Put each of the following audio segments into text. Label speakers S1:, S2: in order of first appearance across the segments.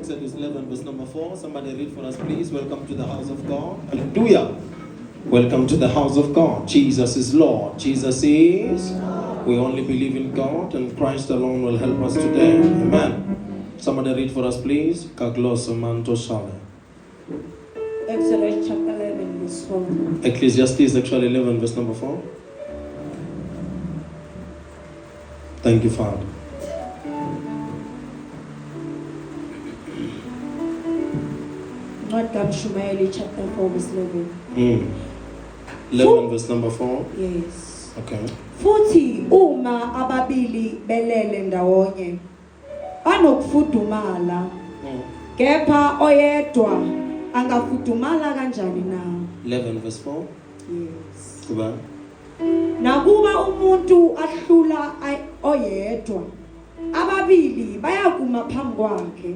S1: Exodus 11 verse number 4. Somebody read for us, please. Welcome to the house of God. Hallelujah. Welcome to the house of God. Jesus is Lord. Jesus is. We only believe in God, and Christ alone will help us today. Amen. Somebody read for us, please. Kagloso manto sale.
S2: Exodus chapter 11 verse 4.
S1: Ecclesiastes actually 11 verse number 4. Thank you, Father.
S2: Not Shumaeli chapter 4 verse 11.
S1: 11 verse number 4.
S2: Yes.
S1: Okay.
S2: Futhi uma ababili belele ndawonye banokufudumala kepha oyedwa angafudumala kanjani na?
S1: 11 verse 4.
S2: Yes.
S1: Kuba.
S2: Nakuba umuntu ahlula oyedwa ababili bayakuma phambi kwakhe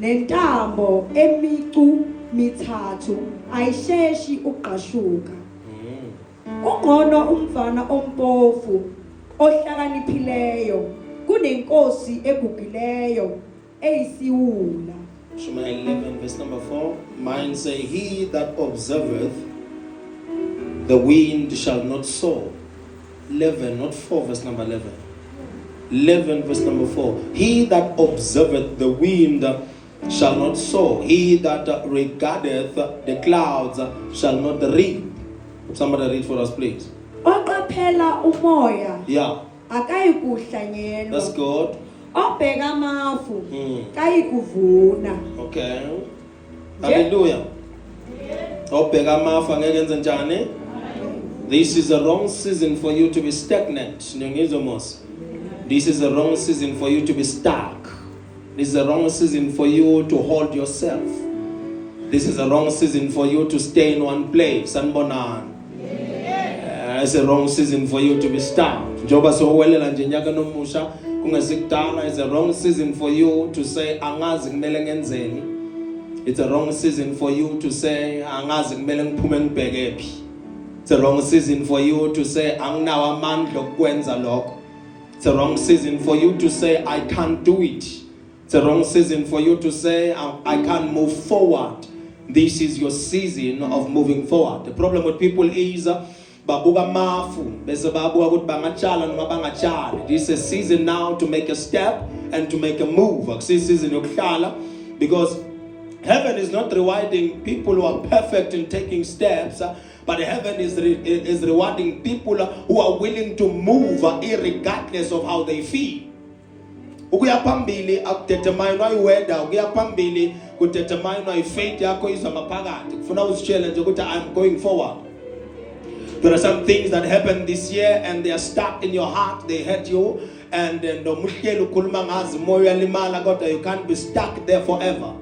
S2: nentambo emicu mithathu ayisheshi uqashuka. Ungqono umfana ompofu ohlakaniphileyo kunenkosi egugileyo eyisiwula.
S1: Shema 11 verse number 4. Mine say, he that observeth the wind shall not sow. 11, not 4 verse number 11. 11 verse number 4. He that observeth the wind shall not sow. He that regardeth the clouds shall not reap. Somebody read for us, please.
S2: Oqaphela umoya
S1: Yeah.
S2: akayikuhlanyelwa.
S1: That's good.
S2: Obheka amafu kayikuvuna.
S1: Okay. Hallelujah. Obheka amafu angeke enze njani? This is a wrong season for you to be stagnant. This is a wrong season for you to be stuck. This is a wrong season for you to hold yourself. This is a wrong season for you to stay in one place. It's a wrong season for you to be stuck. It's a wrong season for you to say, it's a wrong season for you to say, it's a wrong season for you to say, it's a wrong season for you to say, I can't do it. It's a wrong season for you to say, I can't move forward. This is your season of moving forward. The problem with people is, this is a season now to make a step and to make a move. Because heaven is not rewarding people who are perfect in taking steps, but heaven is rewarding people who are willing to move irregardless of how they feel. Ukuya phambili akudetermine iweather, ukuya phambili kudetermine ifaith yakho izamaphakathi. Kufuna uzitshele nje ukuthi I'm going forward. There are some things that happened this year and they are stuck in your heart, they hurt you, and nomuhleli ukhuluma ngazi moya limala kodwa you can't be stuck there forever.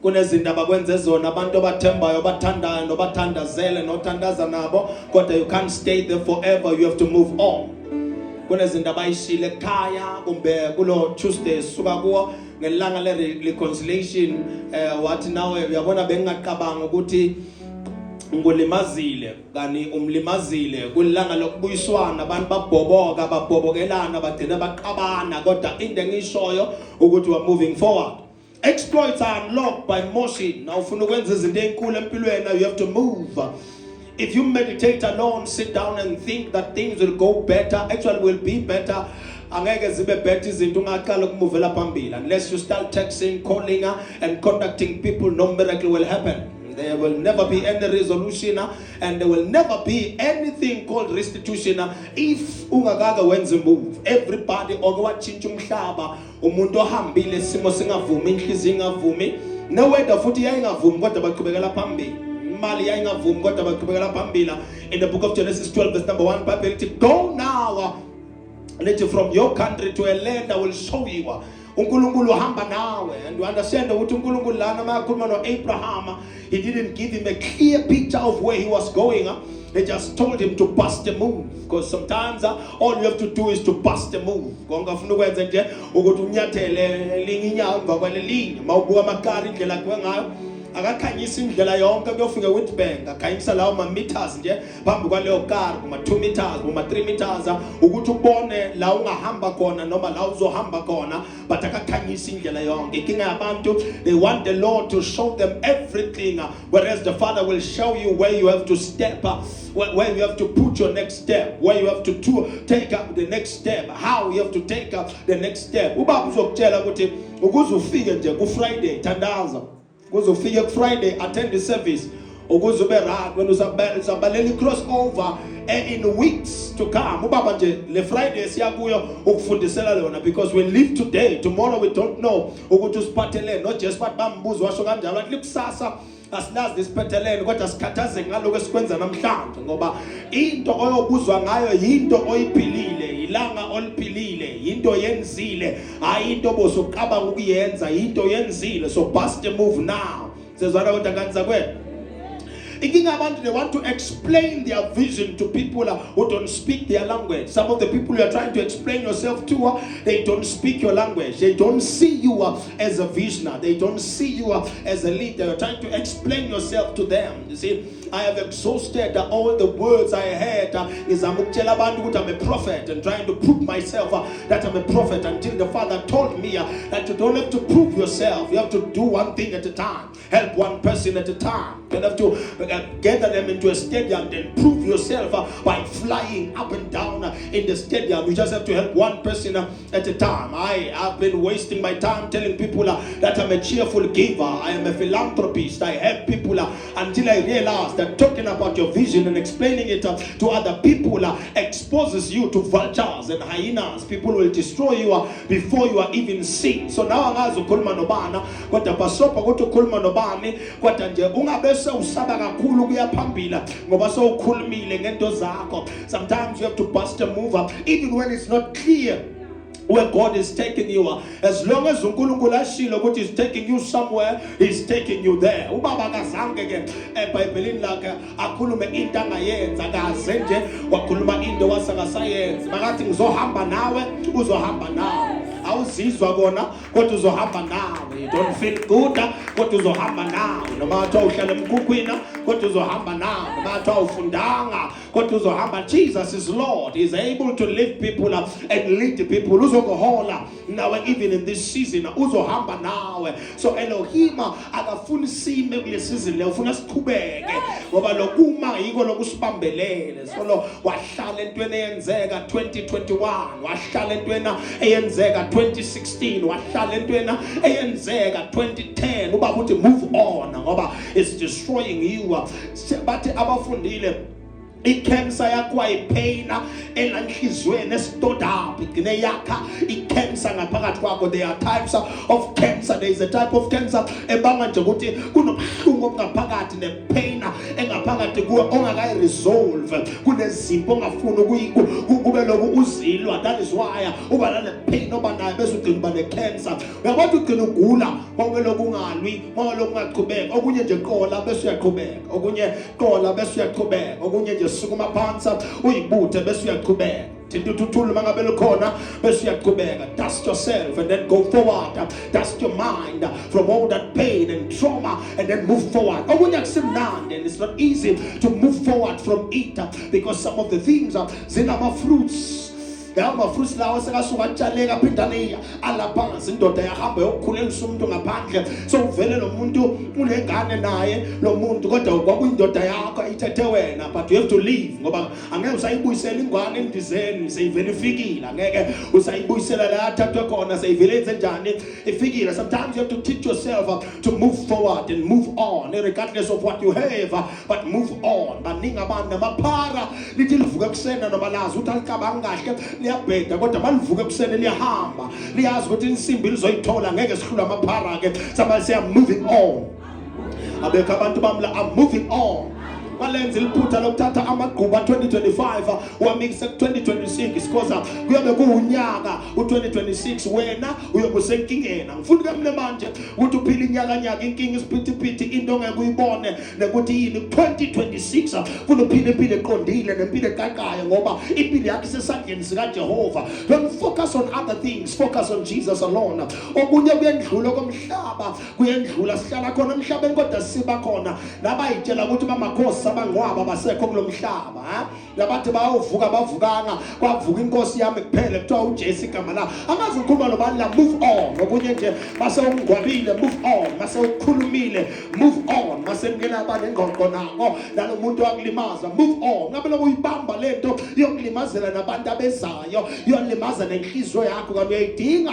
S1: Kunezinto abakwenze zona abantu abathembayo bathandayo nobathandazele nothandaza nabo kodwa you can't stay there forever, you have to move on. Kunezinto abayishile ekhaya kumbe kulo Tuesday suka kuwo ngelanga le reconciliation wathi nawe uyabona bengaqabanga ukuthi ngulimazile kani umlimazile kulanga lokubuyiswana abantu babhobokelana badena baqabana kodwa into engishoyo ukuthi we are moving forward. Exploits are unlocked by motion. Now ufuna ukwenza izinto ezinkulu empilweni, you have to move. If you meditate alone, sit down and think that things will go better, actually will be better, angeke zibe better izinto ungaqala ukumuvela phambili. Unless you start texting, calling and contacting people, no miracle will happen. There will never be any resolution and there will never be anything called restitution if ungakaga wenza move. Everybody okwachinja umhlaba umuntu ohambile simo singavumi inhliziyo ingavumi noweda futhi yayingavumi kodwa baqhubekela phambili imali yayingavumi kodwa baqhubekela phambili. In the book of Genesis 12 verse number 1 Bible it go now let you from your country to a land I will show you. uNkulunkulu hamba nawe, and you understand ukuthi uNkulunkulu lana mayakhuluma noAbraham, he didn't give him a clear picture of where he was going. They just told him to bust a move, because sometimes all you have to do is to bust a move. Ngongafuna ukwenza nje ukuthi unyathele linye inyawo emva kwalelinye mawubuka amakari indlela kwengayo akakhanyisa indlela yonke kuyofika Witbank, akhanyisa lawo ma-meters nje phambi kwaleyo car, kuma-2 meters, kuma-3 meters, ukuthi ubone la ungahamba khona noma la uzohamba khona, but akakhanyisa indlela yonke. Inkinga yabantu, they want the Lord to show them everything, whereas the Father will show you where you have to step, where you have to put your next step, where you have to take up the next step, how you have to take up the next step. Ubaba uzokutshela ukuthi ukuze ufike nje ku Friday thandaza, ukuze ufike ku Friday attend the service, ukuze ube right when uzabalela crossover in weeks to come. Ubaba nje le Friday siyakuyo ukufundisela lona, because we live today, tomorrow we don't know ukuthi usiphathelene. Not just but bambuzo washo kanjalo athi likusasa asilazi isiphethelene, kodwa sikhathazeke ngaloko esikwenza namhlanje, ngoba into oyobuzwa ngayo yinto oyiphilile, ilanga oliphilile, into yenzile, hayi into bosuqabanga ukuyenza, into yenzile. So bust a move now. Sezwana kodwa kanza kwethu. They want to explain their vision to people who don't speak their language. Some of the people you are trying to explain yourself to, they don't speak your language. They don't see you as a visionary. They don't see you as a leader. You're trying to explain yourself to them. You see, I have exhausted all the words I had. I'm a prophet and trying to prove myself that I'm a prophet, until the Father told me that you don't have to prove yourself. You have to do one thing at a time. Help one person at a time. You don't have to gather them into a stadium, then prove yourself by flying up and down in the stadium. You just have to help one person at a time. I have been wasting my time telling people that I'm a cheerful giver. I am a philanthropist. I help people until I realize that talking about your vision and explaining it to other people exposes you to vultures and hyenas. People will destroy you before you are even seen. So now angazi ukhuluma nobana, kodwa basopa ukuthi ukhuluma nobani, kodwa nje ungabese usaba kakhulu kuya phambili ngoba sowukhulumile ngento zakho. Sometimes you have to bust a move up even when it's not clear where God is taking you. As long as uNkulunkulu ashilo ukuthi is taking you somewhere, he's taking you there. Ubaba kazange ke eBhayibhelini lakhe akhulume into angayenza, kaze nje wakhuluma into wasakasayenza. Makathi ngizohamba nawe, uzohamba nawe. Awuzizwa kona kodwa uzohamba nawe. You don't feel good kodwa uzohamba nawe. Noma wathi uhlala emkhukhwini kodwa uzohamba nawe. Noma wathi ufundanga kodwa uzohamba. Jesus is Lord. He's able to lift people up and lead the people. Uzokuhola nawe even in this season. Uzohamba nawe. So Elohim akafuni sime kule season le, ufuna siqhubeke ngoba lokuma yiko lokusibambelele. So lo wahlala entweni eyenzeka 2021, wahlala entweni eyenzeka 2016, wahlala entweni eyenzeka 2010. Uba uthi move on ngoba it's destroying you. Bathi abafundile icancer yakho ayipain elanhlizweni stored up igcine yakha icancer ngaphakathi kwakho. There are types of cancer. There is a type of cancer ebanga nje ukuthi kunobuhlungu obungaphakathi nepain engaphakathi kuwe ongakayi resolve, kunezimpo ongafuni kube lokhu uzilwa. That is why uba nale pain oba nayo bese ugcina uba necancer. Uyabona ugcina ugula konke lokhu ungalwi, konke lokhu ungaqhubeka, okunye nje qola bese uyaqhubeka, okunye qola bese uyaqhubeka, okunye nje sukuma phansi uyibuthe bese uyaqhubeka. Dust yourself and then go forward. Dust your mind from all that pain and trauma and then move forward. And it's not easy to move forward from it because some of the things are fruits. Fruits lawa sekasuka ntshaleka phindane alaphansi indoda yahamba yokukhulelisa umuntu ngaphandle. So uvele lo muntu unengane naye lo muntu kodwa kwakuyindoda yakho ithethe wena, but you have to leave ngoba angeke usayibuyisela ingane endizeni seyivele ifikile, angeke usayibuyisela la athathwe khona seyivele enze njani ifikile. Sometimes you have to teach yourself to move forward and move on regardless of what you have, but move on. Baningi abantu amaphara lithi livuka kusena noma lazi uthi alicabanga kahle liyabheda kodwa malivuka kusene liyahamba liyazi ukuthi insimbi lizoyithola ngeke sihlula amaphara ke. Somebody say I'm moving on. Abekho abantu bamla I'm moving on. walenza iliphutha lokuthatha amagquba 2025 wamikisa 2026 because kuyobe kuunyaka u2026 wena uyobe usenkingeni. Ngifuna ke mina manje ukuthi uphile inyaka inkinga isiphithiphithi into ongeke uyibone nekuthi yini 2026 ufuna uphile impilo eqondile nempilo eqaqayo ngoba impilo yakho isesandleni sikaJehova. Don't focus on other things, focus on Jesus alone. Okunye kuyendlula komhlaba kuyendlula, sihlala khona emhlabeni kodwa siba khona nabayitshela ukuthi bamakhosi abangcwaba basekho kulomhlaba. Labathi bayovuka bavukanga kwavuka inkosi yami kuphela kuthiwa uJesu igama la. Angazi ukukhuluma nobani la, move on. Okunye nje mase ungcwabile, move on. Mase ukhulumile, move on. Mase ngena abane ngqoqo nako nalo muntu akulimaza, move on. Ngabe lokho uyibamba lento yokulimazela nabantu abezayo, yolimaza nenhliziyo yakho kanti uyayidinga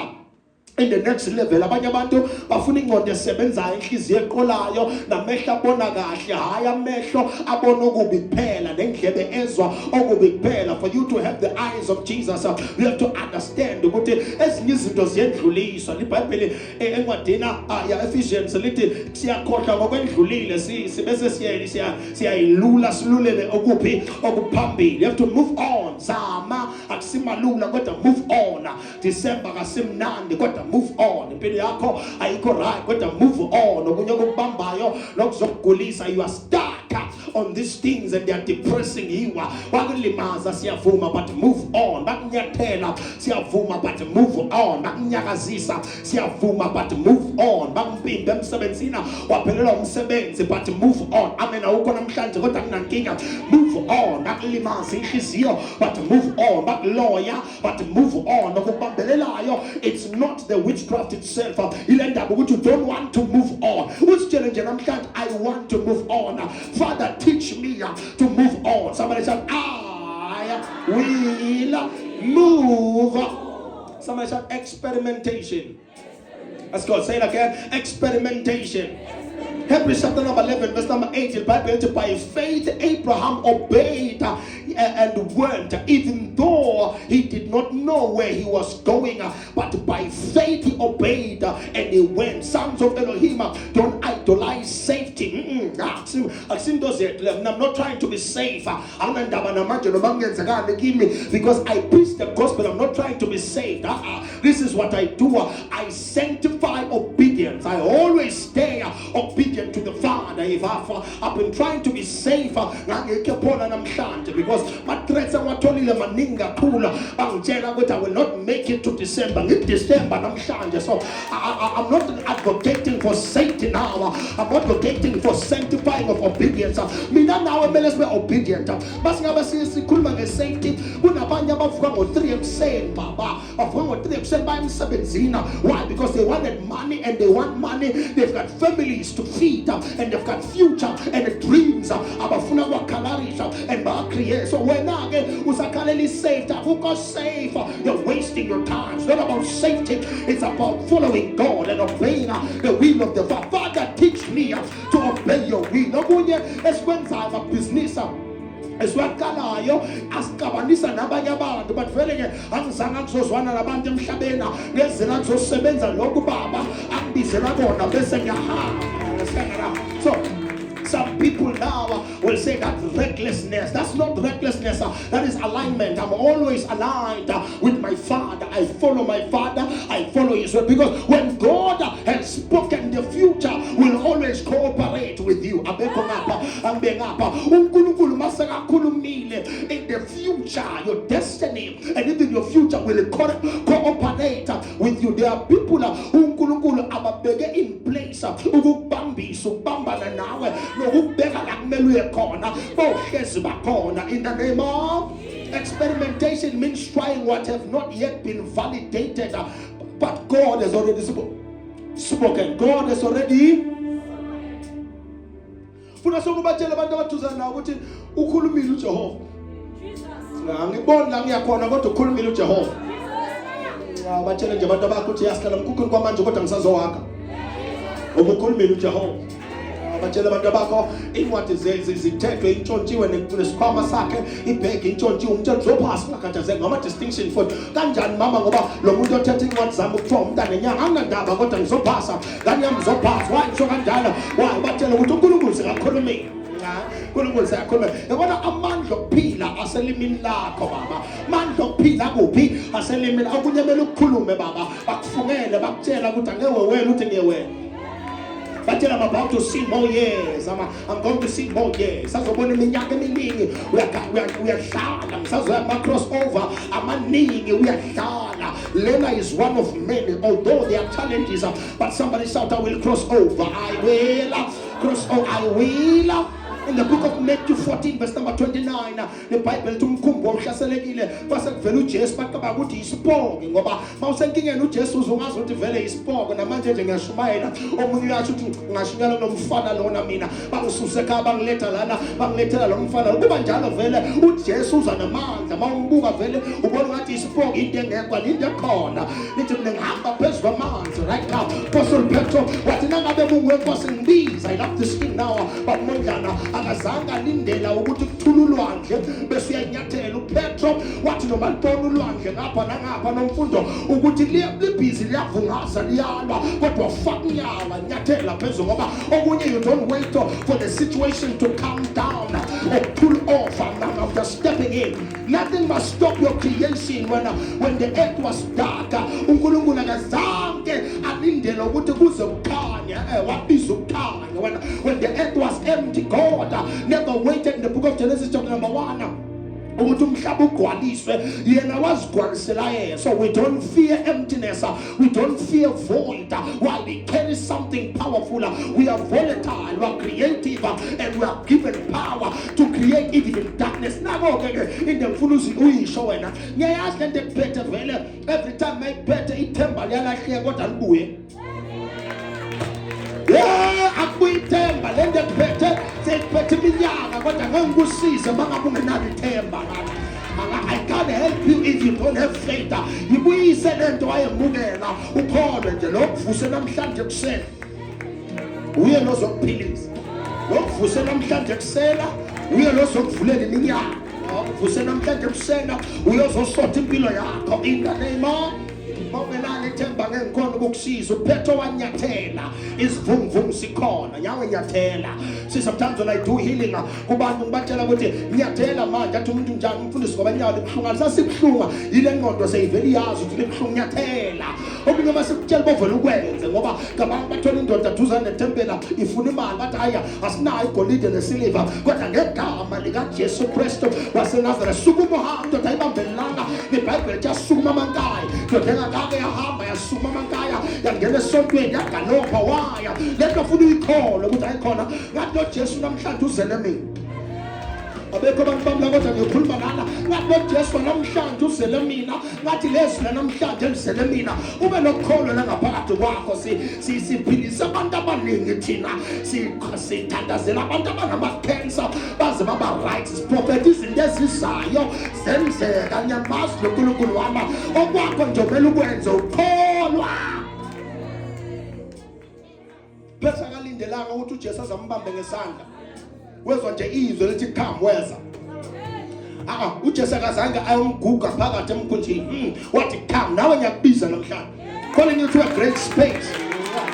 S1: in the next level. Abanye abantu bafuna ingqondo esebenzayo, inhliziyo eqolayo, namehlo abona kahle, hayi amehlo abona okubi kuphela nendlebe ezwa okubi kuphela. For you to have the eyes of Jesus, you have to understand ukuthi ezinye izinto ziyendluliswa. iBhayibheli encwadini ya Ephesians lithi siyakhohlwa ngokwendlulile sibese siyayilula silulele okuphi okuphambili. You have to move on. Zama akusimalula kodwa move on. December kasimnandi kodwa move on. Impilo yakho ayikho right kodwa move on. Okunye okubambayo lokuzokugulisa, you are stuck on these things and they are depressing you. Bakulimaza siyavuma but move on. Bakunyathela siyavuma but move on. Bakunyakazisa siyavuma but move on. Bakumpimba emsebenzini waphelelwa umsebenzi but move on. Amen. Awukho namhlanje kodwa kunankinga, move on. Bakulimaza inhliziyo but move on. Bakuloya but move on. Okubambelelayo, it's not the witchcraft itself. Ilenda ukuthi you don't want to move on. Which challenge namhlanje, I want to move on. Father, teach me to move on. Somebody said, I will move. Somebody said, experimentation. Let's go. Say it again. Experimentation. Hebrews chapter number 11, verse number 8. The Bible says, by faith Abraham obeyed and went, even though he did not know where he was going, but by faith he obeyed and he went. Sons of Elohim, don't idolize safety. I'm not trying to be safe because I preach the gospel. I'm not trying to be saved. This is what I do. I sanctify obedience. I always stay obedient to the Father. If I've been trying to be safe because my threats are what only the maninga cooler. I will not make it to December. So I'm not advocating for safety now. I'm advocating for sanctifying of obedience. Me now let's be obedient. But safety. Why? Because they wanted money and they want money. They've got families to feed and they've got future and dreams. So when again usakaleli saved, safe, you're wasting your time. It's not about safety, it's about following God and obeying the will of the Father. Father, teach me to obey your will. It's when I'm a business. Eswakalayo asikabanisa nabanye abantu but vele angizange ngizozwana nabantu emhlabeni ngezela ngizosebenza lokhu baba angibizela bona bese ngiyahamba. So some people now will say that recklessness. That's not recklessness. That is alignment. I'm always aligned with my Father. I follow my Father. I follow His word. Because when God has spoken, the future will always cooperate with you. In the future, your destiny and even your future will cooperate with you. There are people who are in place. In the name of experimentation means trying what have not yet been validated, but God has already spoken. God has already. Batshela abantu bakho inqwadi zithethwe intshontshiwe nesikhwama sakhe ibhegi intshontshiwe umntwana uzophasa ngakhathazeki ngama distinction for kanjani mama ngoba lo muntu othethe incwadi zami kuthiwa umntana enyanga anginandaba kodwa ngizophasa ngani yami ngizophasa why ngisho kanjalo why batshela ukuthi uNkulunkulu sekakhulumile uNkulunkulu siyakhuluma yabona amandla okuphila aselimini lakho baba amandla okuphila kuphi aselimini okunye kumele ukukhulume baba bakufungele bakutshela ukuthi angewe wena uthi ngiyewena batshela I'm about to see more years I'm going to see more years sazobona iminyaka eminingi uyahlala ngisazoya crossover amaningi uyahlala lena is one of many although there are challenges but somebody shout I will cross over I will cross over I will. In the book of Matthew 14 verse number 29 the Bible lithi umkhumbi ohlaselekile base kuvela uJesu baqaba ukuthi isiphoke ngoba mawusenkingeni uJesu uzongazi ukuthi vele isiphoke namanje nje ngiyashumayela omunye uyasho ukuthi ngashinyala nomfana lona mina bangisuse ekhaya bangilethela lo mfana kuba njalo vele uJesu uza namandla mawumbuka vele ubona ngathi isiphoke into engekho into ekhona lithi mina ngihamba phezulu kwamanzi right now Apostle Petro wathi nangabe bunguwenkosi ngibiza I love this thing now but mondlana akazange alindela ukuthi kuthula ulwandle bese uyanyathela uPetro wathi noma libona ulwandle ngapha nangapha nomfundo ukuthi libhizi liyavungaza liyalwa kodwa ufaka inyawo nyathela phezulu ngoba okunye you don't wait for the situation to calm down or pull off and after stepping in nothing must stop your creation when the earth was dark uNkulunkulu akazange alindela ukuthi kuze kukhanya wabiza ukukhanya when the earth was empty God never waited in the book of Genesis chapter number 1 ukuthi umhlaba ugcwaliswe yena wazigcwalisela yena so we don't fear emptiness we don't fear void while we carry something powerful we are volatile we are creative and we are given power to create even in darkness nako ke in the mfuluzi uyisho wena ngiyayazi lento ekuphethe vele every time mayiphethe ithemba liyalahleka kodwa libuye akuyithemba lento ekuphethe sekuphethe iminyaka kodwa ngeke ngikusize mangabe ungenalo ithemba I can't help you if you don't have faith yibuyise lento wayemukela ukholwe nje lokuvuse namhlanje kuseni uye lozokuphilisa lokuvuse namhlanje kusela uye lozokuvulela iminyaka ukuvuse namhlanje kusena uyozosotha impilo yakho in the name of mawungenalo ithemba ngenkhona ukukusiza uPetro wanyathela isivunguvungu sikhona nyawe nyathela sometimes when I do healing kubantu ngibatshela ukuthi nyathela manje athi umuntu njani umfundisi ngoba inyawo libhlunga sasibhlunga yile ngqondo seyiveli yazi ukuthi libhlunga nyathela okunye masikutshela bovela ukwenze ngoba ngabantu bathola indoda duzane netempela ifuna imali bathi haya asinayo igolide nesiliva kodwa ngegama likaJesu Kristu waseNazareth sukuma uhambe ndoda ayibambelanga neBhayibheli jasukuma amankaya ndoda ake yahamba yasukuma amankaya yangena esontweni yagalopha waya lento futhi uyikhole ukuthi ayikhona ngathi lo Jesu namhlanje uzele mina abekho abantu bami la kodwa ngiyokhuluma lana ngathi lo Jesu namhlanje uzele mina ngathi lezi namhlanje elizele mina ube nokukholo la ngaphakathi kwakho siphilisa abantu abaningi thina sithandazela abantu abanama-cancer baze baba-rights prophet izinto ezizayo zenzeka nyamazi noNkulunkulu wami okwakho nje kumele ukwenze ukholwa Petro akalindelanga ukuthi uJesu azambambe ngesandla wezwa nje izwe lithi come weza uJesu akazange ayomguga phakathi emkhunjini wathi come nawe ngiyakubiza namhlanje calling you to a great space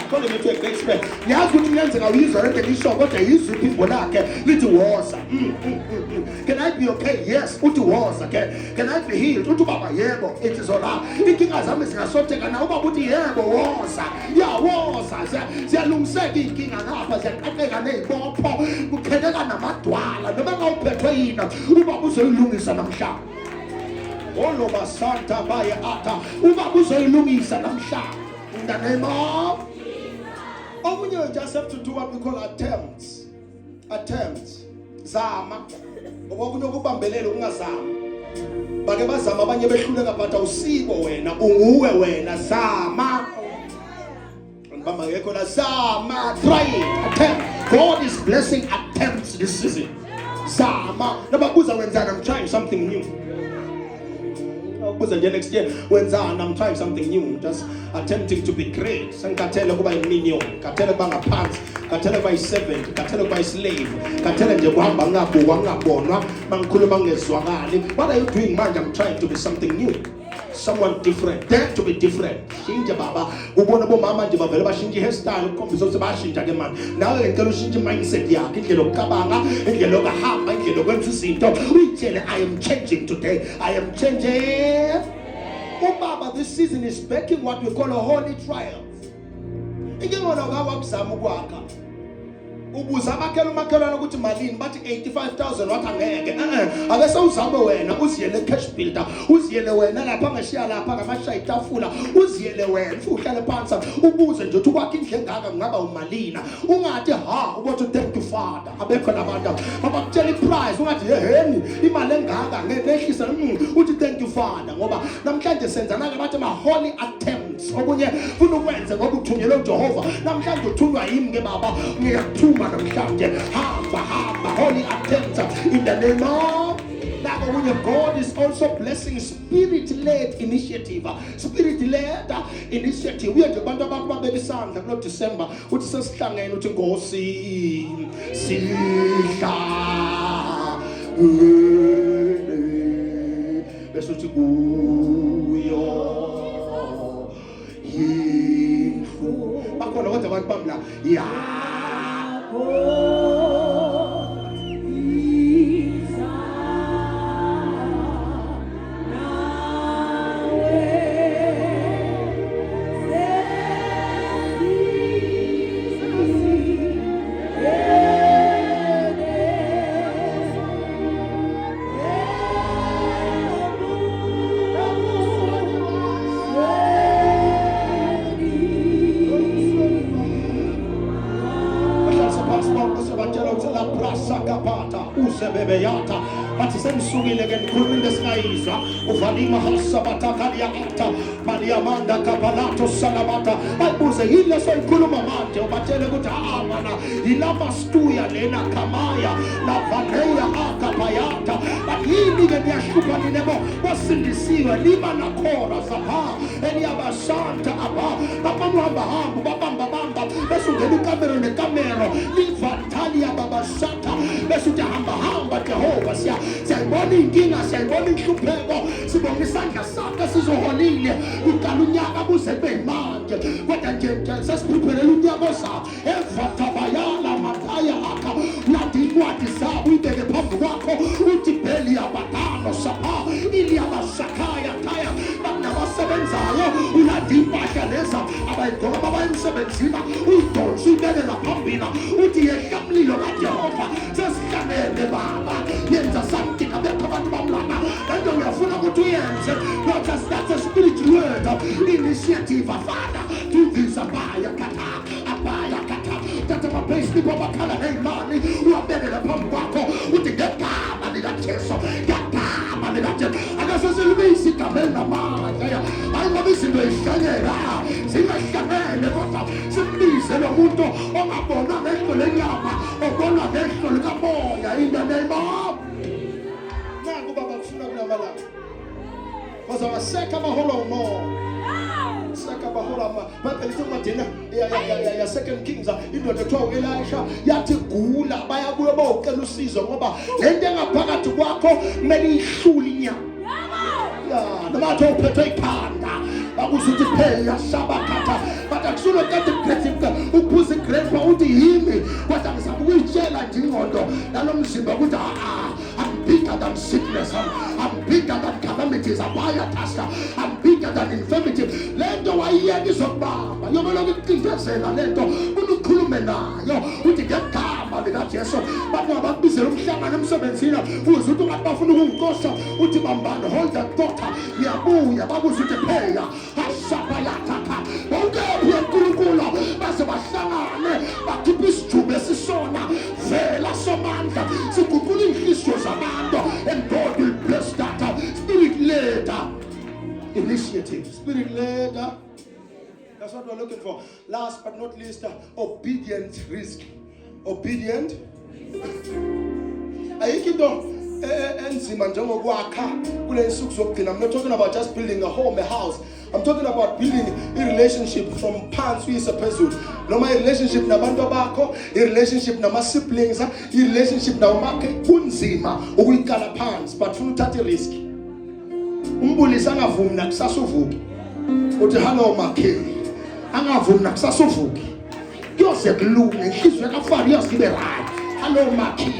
S1: calling you to a great space yazi ukuthi kuyenzeka uyizwa lento ngisho kodwa yizwe iphimbo lakhe lithi woza can I be okay yes uthi woza can I be healed uthi baba yebo it is alright inkinga zami zingasotheka na ubaba uthi yebo woza woza siyalungiseka inkinga ngapha siyaqaqeka nezibopho kukheleka namadwala noma ngawuphethwe yina ubaba uzoyilungisa namhlanje oloba santa baya ata ubaba uzoyilungisa namhlanje in the name of omunye you just have to do what we call attempts zama okunye ukubambelela ungazama bake bazama abanye behluleka but awusibo wena unguwe wena zama bamba ngekho la zama try it attempt God is blessing attempts this season zama nababuza wenzana I'm trying something new kuze nje next year wenzana I'm trying something new just attempting to be great sankathele kuba iminion kathele kuba ngaphansi kathele kuba i-servant kathele kuba i-slave kathele nje kuhamba ngabonwa mangikhuluma ngezwakali what are you doing manje I'm trying to be something new Someone different. Dare to be different. Shinja baba. Ubona bo mama nje bavele bashinja hairstyle ukukhombisa ukuthi bashinja ke man. Nawe ngicela ushintshe mindset yakhe, indlela yokucabanga, indlela yokuhamba, indlela yokwenza izinto. Uyitshele I am changing today. I am changing. Oh baba, this season is making what we call a holy triumph. Ingengona kawakuzama ukwakha. Ubuza amakhelwane ukuthi malini bathi 85,000 wathi angeke ake sewuzame wena uziyele cash builder uziyele wena lapha ngashiya lapha ngamashaya itafula uziyele wena uhlale phansi ubuze nje ukuthi kwakhe indle engaka ngaba umalina ungathi ubothi thank you father abekho labantu abakutshela iprice ungathi yeheni imali engaka ngehlisa uthi thank you father ngoba namhlanje senza nake bathi ma holy attempts okunye ufuna ukwenza ngoba uthunyelwe uJehova namhlanje uthunywa yimi ke baba ngiyakuthuma namhlanje hamba holy attempts in the name of God is also blessing spirit-led initiative. Spirit-led initiative. We are the bantu ababeka isandla kulo December uthi sesihlangene uthi Nkosi sidla bese uthi kuyo yindlu bakhona kodwa abantu bamla bathi semsukile ke ngikhuluma into esingayizwa uvalima hasabatakaliya ata Maria manda kabalato salabata bayibuze yile soyikhuluma manje ubatshele ukuthi mana ilama stuya lena kamaya la valeya akapayata yini ke niyashupha ninebo wasindisiwe lima nakhona sapha eliyabasanta aba babamuhamba babamba bese ungena ikamera nekamera livantali babasata bese uthi hamba Jehova siyayibona inkinga siyayibona inhlupheko sibona isandla sakhe sizoholile uqala unyaka buze bemanje kodwa nje sesiprepare unyaka ozayo evatabayala mataya akha nathi incwadi zabo uyibeke phambi kwakho uthi beli yabatano sapha ili yabashakaya taya nabasebenzayo unathi impahla leza abayigqoka babayemsebenzini uyidonsa uyibeke ngaphambili uthi yehla mlilo kaJehova sesihlangene baba yenza something abekho abantu bamlana and uyafuna ukuthi uyenze not just that's a spiritual word initiative Father do this abaya kata tata mapesi babakhala neyimali uyabekela phambi kwakho uthi ngegama likaJesu ngegama likaJesu akasesilibisi igama elinamandla ayingoba izinto ezihlangela zingahlangene kodwa simbize lo muntu ongabona ngehlo lenyama obona ngehlo likamoya in the name of nangu baba kufuna kulabala bazawaseka amaholo umoya saka bahola Bible ithi uMadina ya Second Kings indoda ethiwa Elisha yathi gula bayabuye bawucela usizo ngoba lento engaphakathi kwakho kumele ihlule inyama noma uphethwe ikhanda bakuzuthi phela sabakhatha bathi akusulo kade kuphetheka ukuphuza igrapes uthi yimi kodwa ngizama ukuyitshela nje ingqondo nalomzimba ukuthi I'm bigger than sickness, I'm bigger than calamities, I'm bigger than infirmity. Lento wayiyeka izokubamba yoboloku iqindezela lento unukhulume nayo uthi ngegama likaJesu bathi abakubizela umhlangano emsebenzini uze uthi ungathi bafuna ukungixosha uthi bambani hold that daughter ngiyabuya babuze uthi pheya ashabayatha bonke uNkulunkulu base bahlangane bakhipha isijubu esisona vela somandla siguqula inhliziyo zabantu and God will bless that spirit-led initiative. Spirit-led, that's what we're looking for. Last but not least, obedient risk. Obedient. Ayikho into enzima njengokwakha kule nsuku zokugcina. I'm not talking about just building a home, a house. I'm talking about building a relationship from phansi uyisephezulu. Noma a relationship nabantu abakho, a relationship nama siblings, a relationship namakhe kunzima ukuyikala phansi but funa uthatha risk. umbulisi angavumi nakusasa uvuke uthi hello makhe angavumi nakusasa uvuke kuyoze kulunge inhliziyo yakafari yosibe right hello makhe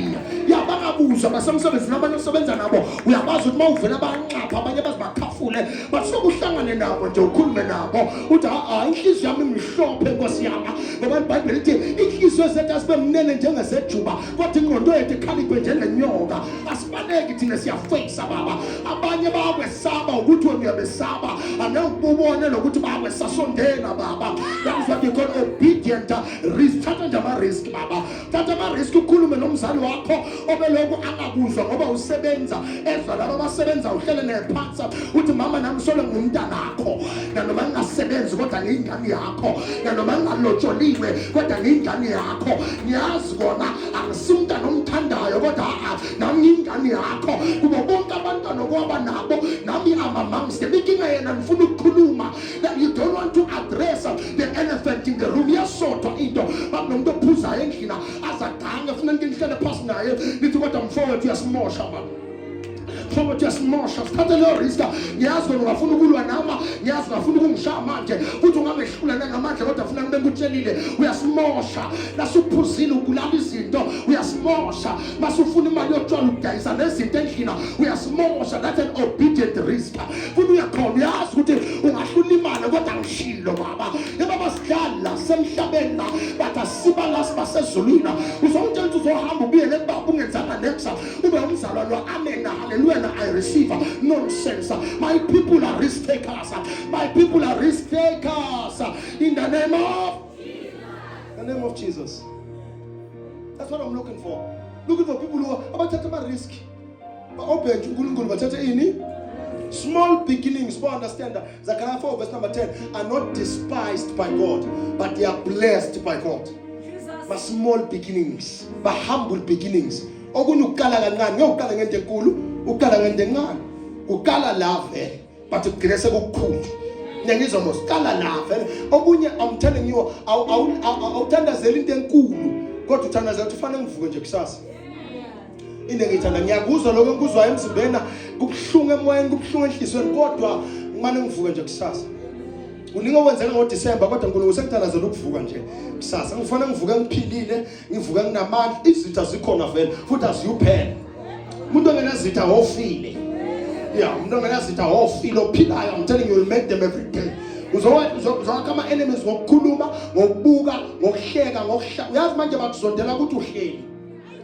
S1: yabangabuza basemsebenzini abanye osebenza nabo uyabazi ukuthi mawuvela abanqapha abanye bazibakhafule basuke uhlangane nabo nje ukhulume nabo uthi inhliziyo yami imhlophe Nkosi yami ngoba iBhayibheli lithi inhliziyo zethu asibe mnene njengesejuba kodwa ingqondo yethu ikhaliphe njengenyoka asibaleki thina siyaface baba abanye bayakwesaba ukuthi wena uyabesaba anawubone lokuthi bayakwesasondela baba that is what you call obedient risk thatha nje ama risk baba thatha ama risk ukhulume nomzali wakho obeloko angakuzwa ngoba usebenza ezwa laba abasebenza uhlele nephansi uthi mama nami solo ngumntanakho nanoma ngingasebenzi kodwa ngiyingane yakho nanoma ngingalotsholiwe kodwa ngiyingane yakho ngiyazi kona angisimntana omthandayo kodwa nami ngiyingane yakho kubo bonke abantwana okwaba nabo nami amamamsi inkinga yena ngifuna ukukhuluma that you don't want to address the elephant in the room yasodwa into bakunomuntu ophuzayo endlini azagange ufuna ngihlele phansi naye nithi kodwa mfowethu uyasimosha mama mfowethu uyasimosha sithathe leyo risk ngiyazi wena ungafuna ukulwa nama ngiyazi ungafuna ukungishaya manje futhi ungamehlula nangamandla kodwa ufuna ngibe ngikutshelile uyasimosha nasuphuzile ubulala izinto uyasimosha masufuna imali yotshwala udayisa nezinto endlini uyasimosha that's an obedient risk futhi uyakhona uyazi ukuthi ungahlula imali kodwa ngishilo baba yebaba sidlala semhlabeni bathi asibala sibasezulwini uzongitshela ukuthi uzohamba ubuyele kubaba ungenzanga nexa ube umzalwane lo amen hallelujah I receive nonsense. My people are risk takers. My people are risk takers in the name of Jesus. That's what I'm looking for. Looking for people who are about to take a risk. Open to small beginnings. For understand that Zechariah 4 verse number 10 are not despised by God, but they are blessed by God. But small beginnings, but humble beginnings. Okunukala kancane ngiyokala ngento enkulu ukala ngento encane ukala la vele but ugcine sekukhulu ngiyizwa mosikala la vele okunye I'm telling you awuthandazela into enkulu kodwa uthandazela ukuthi ufanele ngivuke nje kusasa into ngiyithanda ngiyakuzwa lokho engikuzwayo emzimbeni kubuhlungu emoyeni kubuhlungu enhlizweni kodwa ngimane ngivuke nje kusasa uninga wenzeka ngoDisemba kodwa nkulunkulu sekuthandazela ukuvuka nje kusasa ngifanele ngivuke ngiphilile ngivuke nginamandla izitha zikhona vele futhi aziyuphela umuntu ongenazitha ofile umuntu ongenazitha ofile ophilayo I'm telling you will make them every day uzowakha ama enemies ngokukhuluma ngokubuka ngokuhleka uyazi manje bakuzondela ukuthi uhleli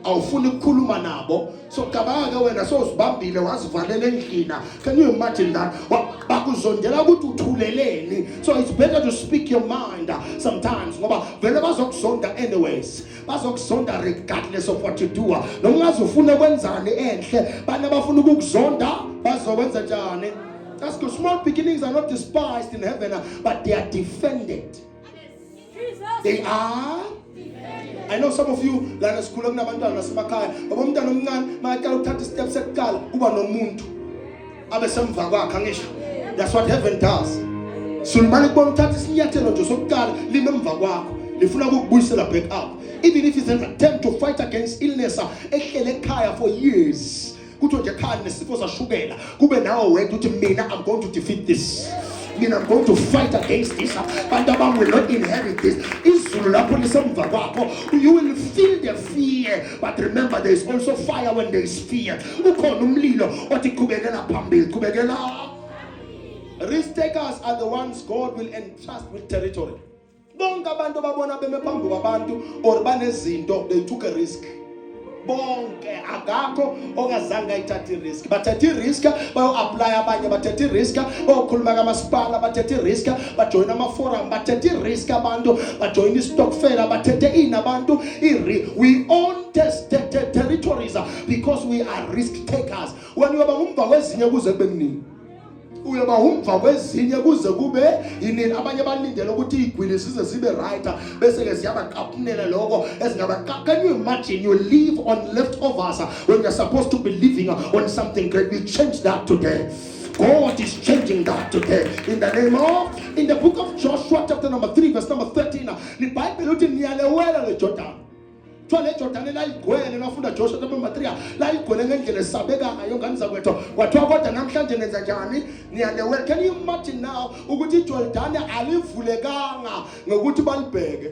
S1: awufuni ukukhuluma nabo so cabanga ke wena so usibambile wazivalela endlini can you imagine that bakuzondela ukuthi uthuleleni so it's better to speak your mind sometimes ngoba vele bazokuzonda anyways bazokuzonda regardless of what you do noma ungaze ufune kwenzani enhle bana bafuna ukukuzonda bazokwenza njani. That's good. Small beginnings are not despised in heaven but they are defended. They are I know some of you lana sikhula kunabantwana nasemakhaya baba umntwana omncane makaqala ukuthatha steps ekuqala kuba nomuntu abesemva kwakhe angisho that's what heaven does. Sulumane kubona uthatha isinyathelo nje sokuqala limemva kwakho lifuna ukukubuyisela back up even if it's an attempt to fight against illness ehlele ekhaya for years kuthi nje khani nesifo sashukela kube nawe wethu uthi mina I'm going to defeat this. I'm going to fight against this. Bandabam will not inherit this. You will feel the fear, but remember there is also fire when there is fear. Risk takers are the ones God will entrust with territory. Bonke abantu babona beme phambi kwabantu or banezinto they took a risk. Bonke akakho ongazange ayithathe risk bathathe risk bayo apply abanye bathathe risk bayokhuluma kamasipala bathathe risk bajoin ama forum bathathe risk abantu bajoin istokfel bathathe inabantu we own territories because we are risk takers. When you abangumva kwezinye kuze kube kunini uyaba umva kwezinye kuze kube yini abanye balindele ukuthi igwili size sibe right bese ke siyabaqaphnela lokho ezingaba. Can you imagine you live on leftovers when you're supposed to be living on something great? We change that today. God is changing that today in the name of in the book of Joshua chapter number 3 verse number 13 the Bible uthi niyalewela le Jordan kuthiwa le Jordani layigcwele nafunda Joshua chapter number 3 layigcwele ngendlela esabekayo ngani zakwethu kwathiwa kodwa namhlanje nenza njani niyalewela. Can you imagine now ukuthi iJordani alivulekanga ngokuthi balibheke,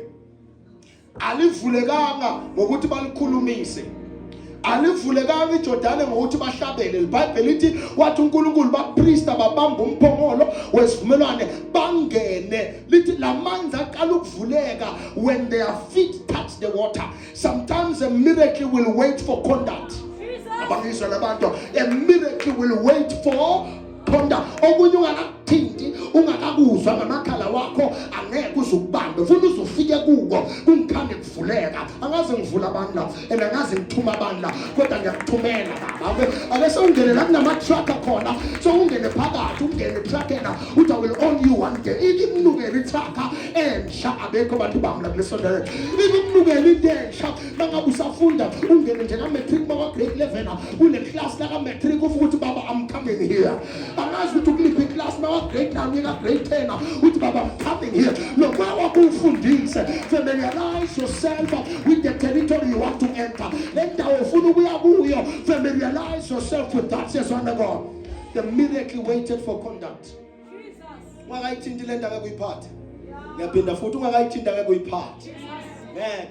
S1: alivulekanga ngokuthi balikhulumise, alivulekanga iJordani ngokuthi bahlabele. iBhayibheli lithi wathi uNkulunkulu baprista babamba umphongolo wesivumelwane bangene, lithi lamanzi aqala ukuvuleka when their feet touch the water. Sometimes a miracle will wait for conduct. Abangizwa labantu, a miracle will wait for conduct. Okunye ungakathinti ungakakuzwa ngamakhala wakho angeke uzukubambe, ufuna uzufike kuko kungikhande kuvuleka. Angaze ngivula abantu la and angaze ngithuma abantu la, kodwa ngiyakuthumela baba. Ake sewungene la kunama-truck khona, so ungene phakathi, ungene truckena uthi I will own you one day. Ikumnukela itrucka ensha, abekho abantu bami la kuleso ndawo. Ikumnukela into ensha mangabe usafunda ungene nje ka-matric bakwa-grade 11 kule class la ka-matric ufuthi ukuthi baba I'm coming here. Angazi ukuthi ukuliphi class grade 9 ka grade 10 uthi baba I'm coming here. Look, wakufundise familiarize yourself with the territory you want to enter. Let ndawo ufuna ukuya kuyo, familiarize yourself with that. Says one God, the miracle waited for conduct. Ungakayithinti le ndaba kuyiphatha, ngiyaphinda futhi ungakayithinti ake kuyiphatha.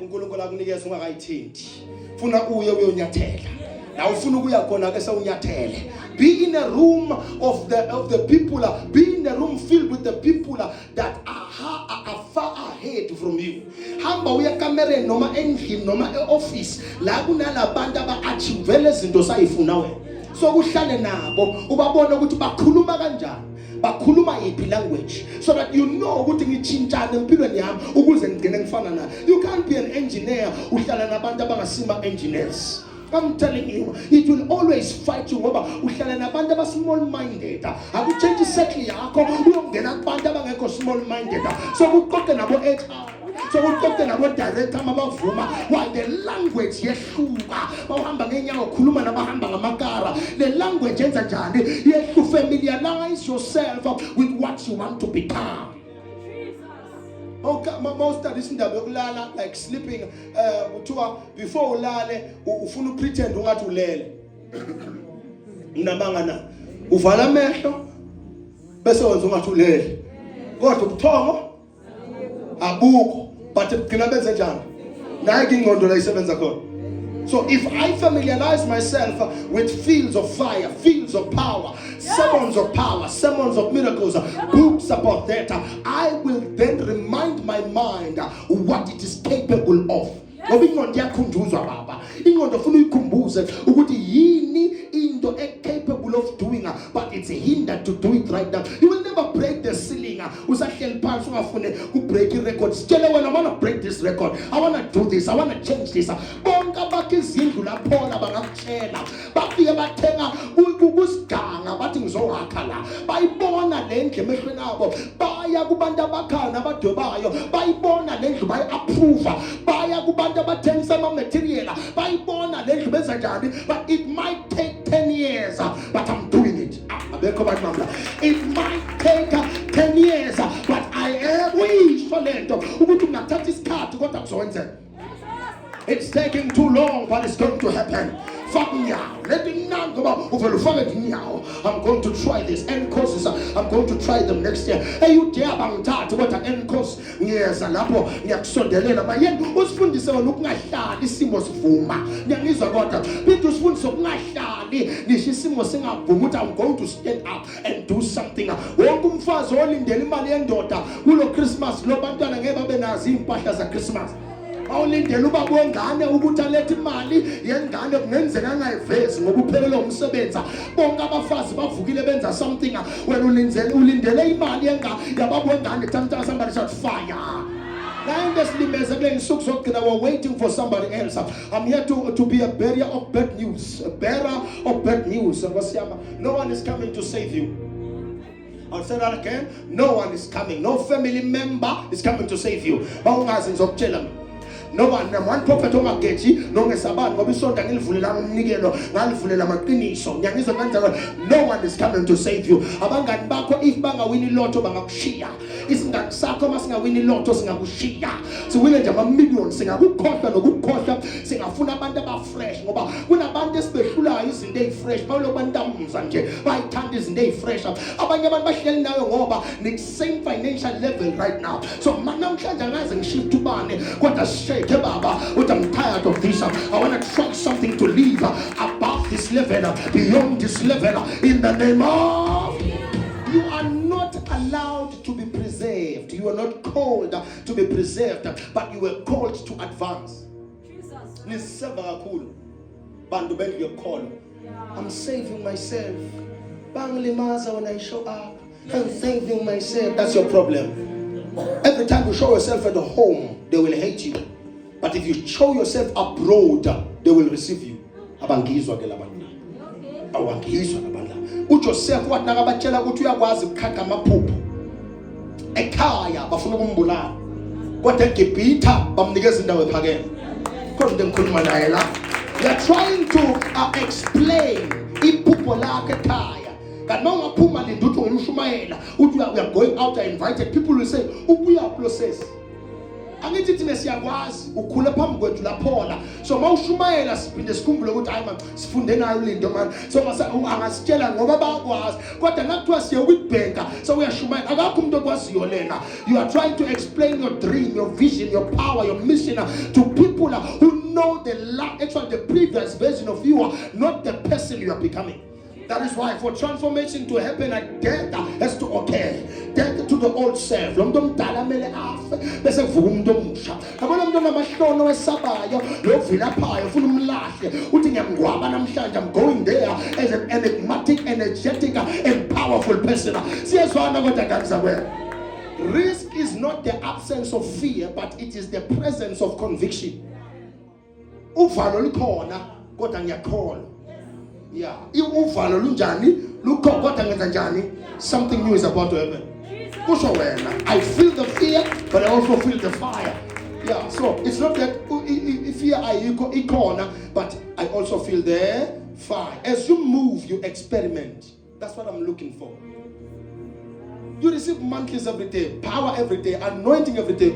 S1: uNkulunkulu akunikeza ungakayithinti, funa uye uyonyathela. Now ufuna ukuya khona ke sewunyathele. Be in a room of the people, be in a room filled with the people that are far ahead from you. Hamba uya kamereni noma endlini noma e-office la kunalabantu aba-achievele izinto sayifuna wena. So kuhlale nabo ubabona ukuthi bakhuluma kanjani, bakhuluma yiphi language, so that you know ukuthi ngitshintshane empilweni yami ukuze ngigcine ngifana naye. You can't be an engineer uhlala nabantu abangasima engineers. I'm telling you, it will always fight you ngoba uhlala nabantu aba small minded. Akutshentshe isekli yakho uyongena kubantu abangekho small minded. So kuqoqe nabo HR, so kuqoqe nabo director mabavuma, while the language yehluka. Bawuhamba ngenyawo khuluma nabahamba ngamakara. The language yenza njani? You familiarize yourself with what you want to become. Okay, most studies indaba yokulala like sleeping, before ulale ufuna pretend ungathi ulele. Unamanga na uvala amehlo bese wenza ungathi ulele, kodwa ubuthongo abukho, but ugcina benze njani? Nayo ingqondo la isebenza khona. So if I familiarize myself with fields of fire, fields of power, sermons of power, sermons of miracles, books about that, I will then remind my mind what it is capable of. Ngoba ingqondo yakhunjuzwa baba. Ingqondo ufuna uyikhumbuze ukuthi yini into capable of doing, but it's a hinder to do it right now. You will never break the ceiling. Usahleli phansi ungafune ukubreak i-record. Tshele wena I want to break this record. I want to do this. I want to change this. Bonke abakhe izindlu lapho bangakutshela. Bafike bathenga ukusiganga bathi ngizowakha la. Bayibona le ndlu emehlweni abo. Baya kubantu abakhana abadobayo. Bayibona le ndlu bayi-approve. Baya kubantu abathengisa ama-material. Bayibona le ndlu benza njani. But it might take 10 years, but I'm doing it. It might take 10 years, but I am wish for it. It's taking too long, but it's going to happen. I'm going to try this. End courses, I'm going to try them next year. Hey, you dare what an end course? Yes, Alapo, Yaksondelela, my yen was funded so look like Simos Fuma. Yangiza got up. Petrus wants to Nashali. Nishisimo sing up. I'm going to stand up and do something. Welcome fast, all in the Limalian daughter. Will Christmas, Lobantan and Eva Benazim Pashas at Christmas. Only the Luba Bongane, Ubutaleti Mali, Yangana, Nenzanga face, Mobupelo Sebenza, Bongaba fast, Bafugile Benza, something when Ulin delay Malianga, Yababongan, Tanta, somebody shot fire. Now, this limits again, so we're waiting for somebody else. I'm here to be a bearer of bad news, a bearer of bad news. No one is coming to save you. I'll say that again. No one is coming. No family member is coming to save you. no one prophet ongageji nongesabani ngoba isonto ngilivulela umnikelo ngalivulela amaqiniso ngiyangizwa kanjalo. No one is coming to save you. Abangani bakho if bangawini lotto bangakushiya. Isingani sakho masingawini lotto singakushiya. Siwine nje ama-millions singakukhohlwa nokukhohlwa singafuna abantu aba-fresh ngoba kunabantu esibehlulayo izinto ey-fresh bawulo bantamza nje bayithanda izinto ey-fresh. Abanye abantu bahleli nayo ngoba same financial level right now. So namhlanje angaze ngishift ubane kodwa shake baba uthi I'm tired of this. I want to try something to live above this level, beyond this level, in the name of. You are not allowed to be preserved. You are not called to be preserved, but you were called to advance. I'm saving myself. When I show up, I'm saving myself. That's your problem. Every time you show yourself at home, they will hate you. But if you show yourself abroad, they will receive you. uJoseph wathi nakabatshela ukuthi uyakwazi ukukhakha amaphupho ekhaya bafuna ukumbulala kodwa eGibhithe bamnikeza indawo ephakeme khona into engikhuluma naye la. You are trying to explain iphupho lakhe ekhaya kanti mawungaphuma linda uthi ungumshumayela uthi we are going out, are invited, people will say ubuya process. Angithi thina siyakwazi ukhule phambi kwethu laphola so mawushumayela siphinde sikhumbule ukuthi hayi man sifunde nayo lindo man so angasitshela ngoba bakwazi kodwa nakuthiwa siye ukubhenka so uyashumayela akakho umuntu okwaziyo lena. You are trying to explain your dream, your vision, your power, your mission to people who know the previous version of you, not the person you are becoming. That is why for transformation to happen, death has to occur. Death to the old self. I'm going there as an enigmatic, energetic, and powerful person. Risk is not the absence of fear, but it is the presence of conviction. Yeah, something new is about to happen. I feel the fear, but I also feel the fire. Yeah, so it's not that fear I corner, but I also feel the fire. As you move, you experiment. That's what I'm looking for. You receive mantles every day, power every day, anointing every day.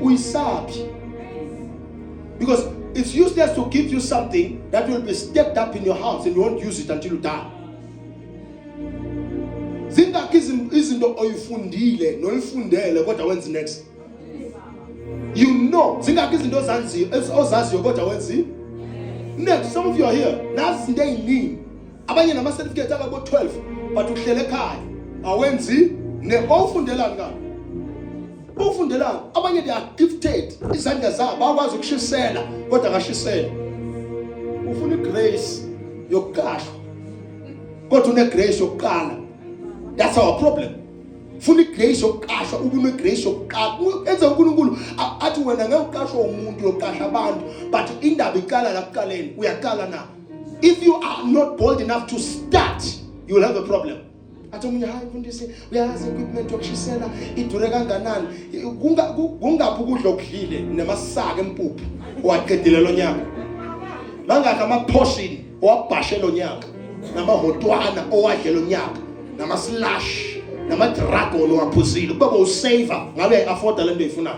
S1: Because it's useless to give you something that will be stepped up in your house and you won't use it until you die. Zingaki izinto oyifundile noyifundele kodwa wenza next. You know, zingaki izinto ozaziyo kodwa wenza next. Some of you are here. Nazi izinto eziningi. Abanye nama certificate akabo 12 but uhlele ekhaya. Awenzi ne ofundelani ngani? Ofundelani abanye they are gifted izandla zabo bakwazi ukushisela kodwa akashisela. Ufuna igrace yokuqashwa kodwa une grace yokuqala. That's our problem. Ufuna igrace yokuqashwa ube une grace yokuqala. Enza uNkulunkulu athi wena ngeke uqashwe umuntu yokuqasha abantu but indaba iqala la kuqaleni uyaqala na. If you are not bold enough to start, you will have a problem. Atomnya hayi mfundisi uyazi equipment yokushisela idure kanganani kungaphi ukudla okudlile namasaka empuphu waqedile lo nyaka mangaka ama portion owabhashe lo nyaka namahotwana owadle lo nyaka nama slash nama dragon owaphuzile kuba usaver ngabe afford le nto efuna.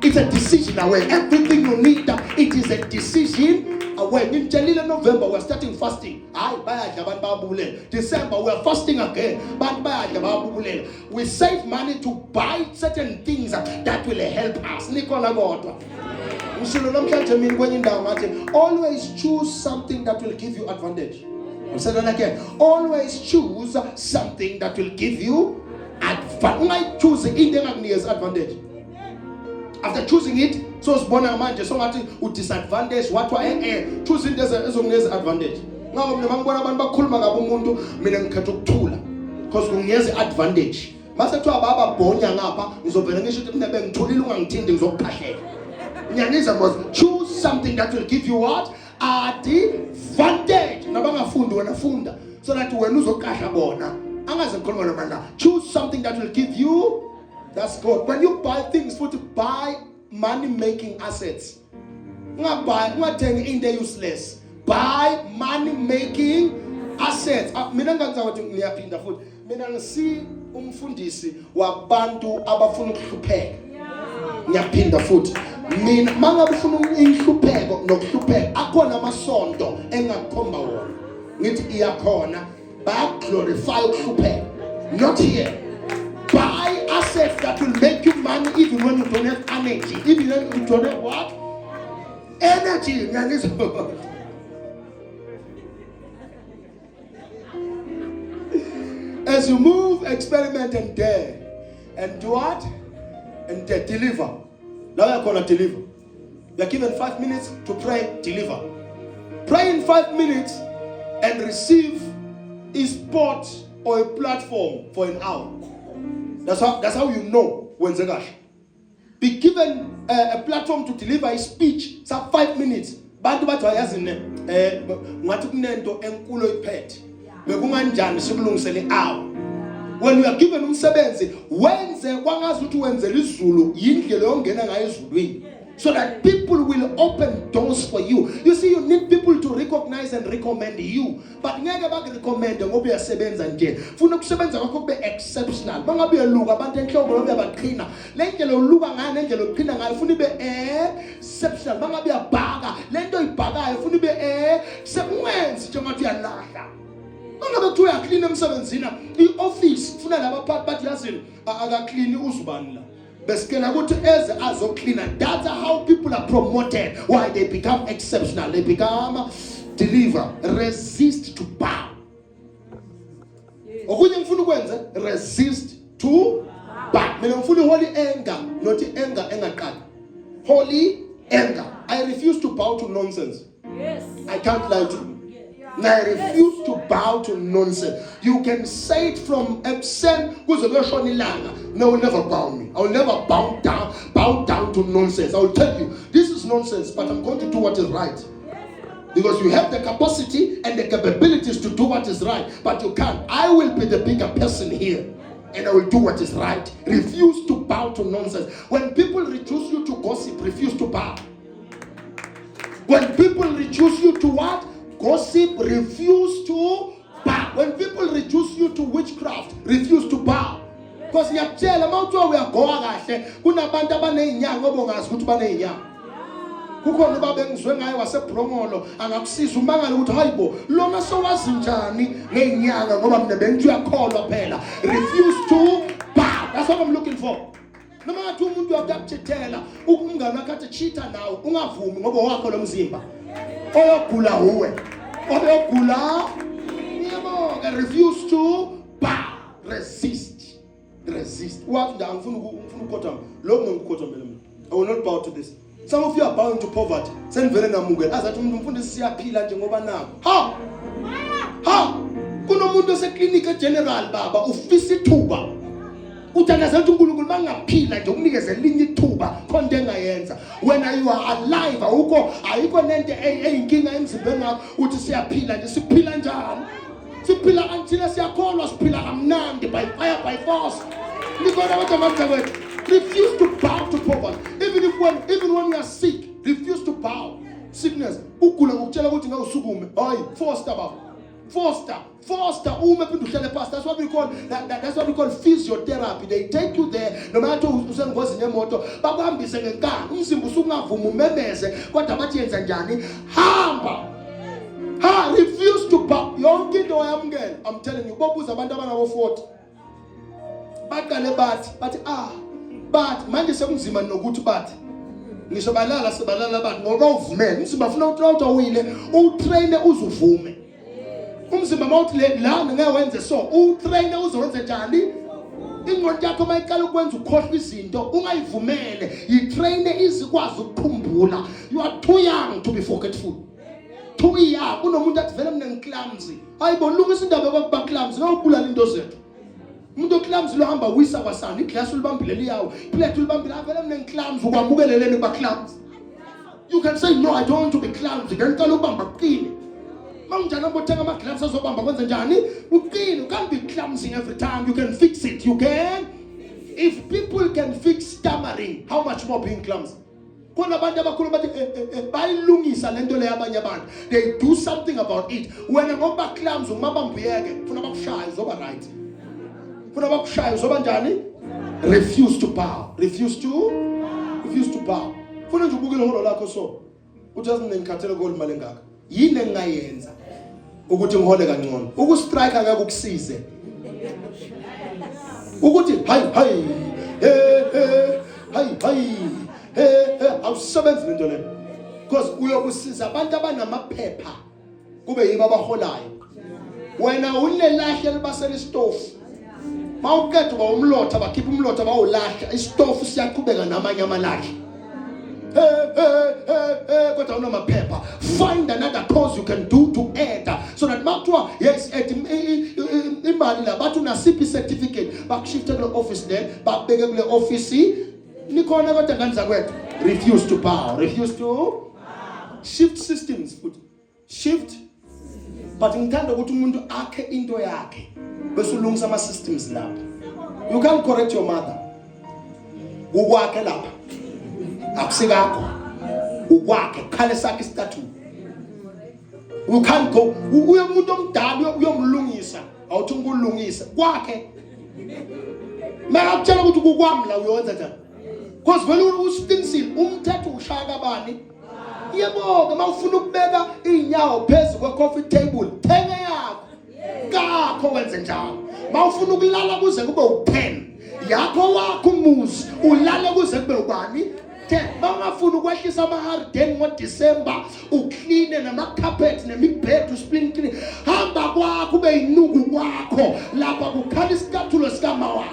S1: It's a decision away. Everything you need, it is a decision away. In November, we're starting fasting. December, we're fasting again. We save money to buy certain things that will help us. Always choose something that will give you advantage. I'll say that again. Always choose something that will give you advantage. Choose the advantage. After choosing it, so sibona manje so ngathi udisadvantage wathi choose into ezongeza advantage. Ngakho mina ngibona abantu bakhuluma ngabo umuntu mina ngikhetha ukuthula because kungeza advantage. Mase kuthiwa baba bhonya ngapha ngizovela ngisho ukuthi mina bengithulile ungangithindi ngizokuqashela. Nyanisa mos choose something that will give you what? Advantage. Nabangafundi wena funda so that wena uzoqasha bona. Angaze ngikhuluma namandla. Choose something that will give you. That's God. When you buy things, buy money-making assets. ungathengi into useless. Buy money making assets. Mina ngizawuthi ngiyaphinda futhi. Mina ngisi umfundisi wabantu abafuna ukuhlupheka. Ngiyaphinda futhi. Mina mangabe ufuna inhlupheko nokuhlupheka akhona amasonto engakukhomba wona. Ngithi iyakhona baya glorify ukuhlupheka. Not here. Buy assets that will make you money even when you don't have energy. Even when you don't have what? Energy. As you move, experiment and dare. And do what? And deliver. Now you're going to deliver. You're given 5 minutes to pray, deliver. Pray in 5 minutes and receive a spot or a platform for an hour. That's how you know when Zegash. Be given a platform to deliver a speech. It's 5 minutes. Bantu bathu ayazine ngathi kunento enkulu iphethe. Bekunganjani sikulungisele hour. When you are given umsebenzi wenze kwangazi ukuthi wenzela izulu yindlela yongena ngayo ezulwini. So that people will open doors for you. You see, you need people to recognize and recommend you. But ngeke bakurecommend ngoba uyasebenza nje. Funa ukusebenza kwakho kube exceptional. Bangabe uyaluka abantu enhloko lobe yabaqhina. Le ndlela oluka ngayo nendlela oqhina ngayo funa ibe exceptional. Bangabe uyabhaka. Lento oyibhakayo funa ibe sebenzi njengoba uyalahla. Bangabe kuthiwa uyaclean emsebenzini. I-office funa labaphathi bathi yazini akaclean uzubani la. Besikela ukuthi eze azocleana. That's how people are promoted. Why they become exceptional. They become deliver. Resist to bow. Okunye ngifuna ukwenza resist to bow. Mina ngifuna holy anger, not anger engaqali. Holy anger. I refuse to bow to nonsense.
S3: Yes.
S1: I can't lie to you. I refuse to bow to nonsense. You can say it from absent. No, will never bow me. I will never bow down to nonsense. I will tell you, this is nonsense, but I'm going to do what is right. Because you have the capacity and the capabilities to do what is right, but you can't. I will be the bigger person here, and I will do what is right. Refuse to bow to nonsense. When people reduce you to gossip, refuse to bow. When people reduce you to what? Gossip, refuse to bow. When people reduce you to witchcraft, refuse to bow. Because ngiyakutshela mawuthiwa uyagoka kahle kunabantu abanezinyanga obongazi ukuthi banezinyanga. Kukhona ubaba engizwe ngaye waseBrongolo angakusiza umangala ukuthi hayibo lona sowazi njani ngezinyanga ngoba mina bengithi uyakholwa phela. Refuse to bow. That's what I'm looking for. Noma ngathi umuntu uyakuchithela umngane wakhe athi cheater nawe ungavumi ngoba wakho lo mzimba. Oyogula uwe. Oyogula. Yebo, refuse to bow. Resist. What the ngifuna ukukhothama. Lokho ngikukhothama mina. I will not bow to this. Some of you are bowing to poverty. Senivele ngamukela. Azathi umuntu umfundisi siyaphila nje ngoba nako. Ha! Kunomuntu oseclinic general baba ufisa ithuba. Uthandaza ukuthi uNkulunkulu mangaphila nje ukunikeze elinye ithuba konke engayenza. When you are alive ayikho nento eyinkinga emzimbeni wakho uthi siyaphila nje siphila njani? Siphila kanjani siyakholwa siphila kamnandi by fire by force. Nikona what am I? Refuse to bow to poverty. Even when you are sick, refuse to bow. Sickness. Ukula ukutshela ukuthi ngawusukume. Hayi, foster baba. Foster. That's what we call that's what we call physiotherapy. They take you there no matter usengozi nemoto bakuhambise ngenkani umzimba usungavuma umemeze kodwa bathi yenza njani hamba. Refuse to bow. Yonke into oyamukela. I'm telling you bobuza abantu abanabo 40 baqale bathi but manje sekunzima nokuthi bathi ngisho sibalala bathi ngoba uvumele umzimba ufuna ukuthi awuyile utrain uzuvume. Umzimba mawuthi la ngeke wenze so utrain uzowenza njani? Ingqondo yakho mayiqala ukwenza ukhohlwa izinto ungayivumele yitrain izikwazi ukukhumbula. You are too young to be forgetful. Too young. Kunomuntu athi vele mina ngiclumsy. Hayibo lungisa indaba yokuba clumsy ngawubulala into zethu. Umuntu oclumsy lo hamba wisa kwasana iglass ulibambile liyawo. Plate ulibambile vele mina ngiclumsy ukwamukeleleni kuba clumsy. You can say no, I don't want to be clumsy. Ngicela ukubamba uqine. Mawunjani ngibothenga ama-gloves azobamba kwenze njani? Uqine. You can't be clumsy every time. You can fix it. You can. If people can fix stammering, how much more being clumsy? Khona abantu abakhulu bathi bayilungisa lento le yabanye abantu. They do something about it. Wena ngoba clumsy umabambuyeke ufuna bakushaya uzoba right. Ufuna bakushaya uzoba njani? Refuse to bow. Refuse to bow. Ufuna nje ubukele iholo lakho so. Uthi azingikhathele gold imali engaka. Yini engayenza ukuthi ngihole kangcono? Ukustrike akake ukusize. Ukuthi hayi awusebenzi lento le. Because uyokusiza abantu abanamaphepha kube yibo abaholayo. Wena unelahla libasela istofu. Mawuqeda ba umlotha bakhipha umlotha bawulahla istofu siyaqhubeka namanye amalahla. Kodwa unamaphepha. Find another cause you can do to add so that makuthiwa yes imali la bathi unasiphi certificate bakushifte kule office there babeke kule office nikhona kodwa nganza kwethu. Refuse to bow. Shift systems futhi. Shift. But ngithanda ukuthi umuntu akhe into yakhe bese ulungisa ama systems lapha. You can't correct your mother. Ukwakhe lapha. Akusikakho. Ukwakhe khale sakhe statue. You can't go. Uye umuntu omdala uyomlungisa. Awuthi ukulungisa kwakhe. Mara ukutshela ukuthi kukwami la uyenza njani? Because vele usiqinisile umthetho ushaya kabani? Yebo, mawufuna ukubeka inyawo phezulu kwe coffee table, thenge yakho. Kakho wenze njalo. Mawufuna ukulala kuze kube u10, yakho wakho umuzi, ulale kuze kube ubani? 10. Mawufuna ukwehlisa ama-hurricane ngoDisember, uclean nama-carpet nemibhede uspring clean. Hamba kwakho ube yinuku kwakho, lapha kukhala isikathulo sikamawa.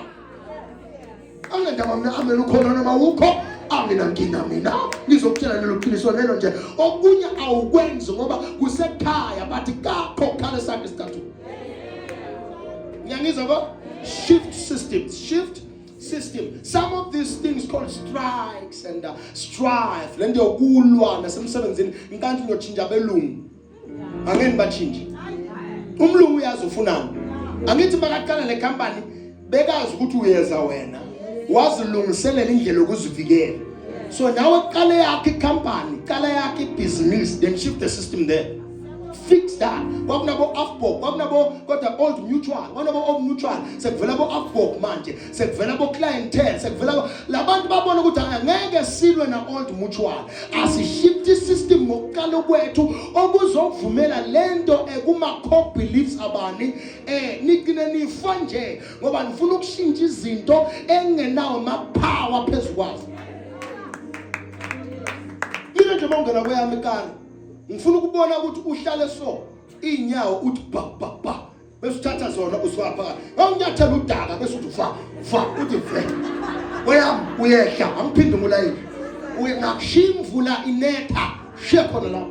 S1: Angenda mina amela ukhona noma ukho amina ngina mina ngizokutshela lelo qiniso lelo nje okunye awukwenzi ngoba kusekhaya bathi kakho khale sakhe istatue. Ngiyangizwa ba? Shift system. Some of these things called strikes and strife lento yokulwa nasemsebenzini inkanti uyotshintsha belungu angeni bachinje umlungu uyazi ufunani angithi bakaqala le company bekazi ukuthi uyeza wena wazilungiselela indlela yokuzivikela. So nawe qale yakhe company, qale yakhe business, then shift the system there. Fix that. Kwakunabo Afbok, kwakunabo kodwa Old Mutual, kwakunabo Old Mutual, sekuvela bo Afbok manje, sekuvela bo clientele, sekuvela labantu babona ukuthi angeke silwe na Old Mutual. Asishift system ngokuqala kwethu okuzovumela lento ekuma core beliefs abani nikine nifa nje ngoba nifuna ukushintsha izinto engenawo ama power phezukwazi. Mina nje mawungena kweyami ekhaya ngifuna ukubona ukuthi uhlale so inyawo uthi ba bese uthatha zona usifaka phakathi awunyathela udaka bese uthi fa uthi ve weyami uyehla angiphinde ngulayini uyengakushimvula inetha she khona la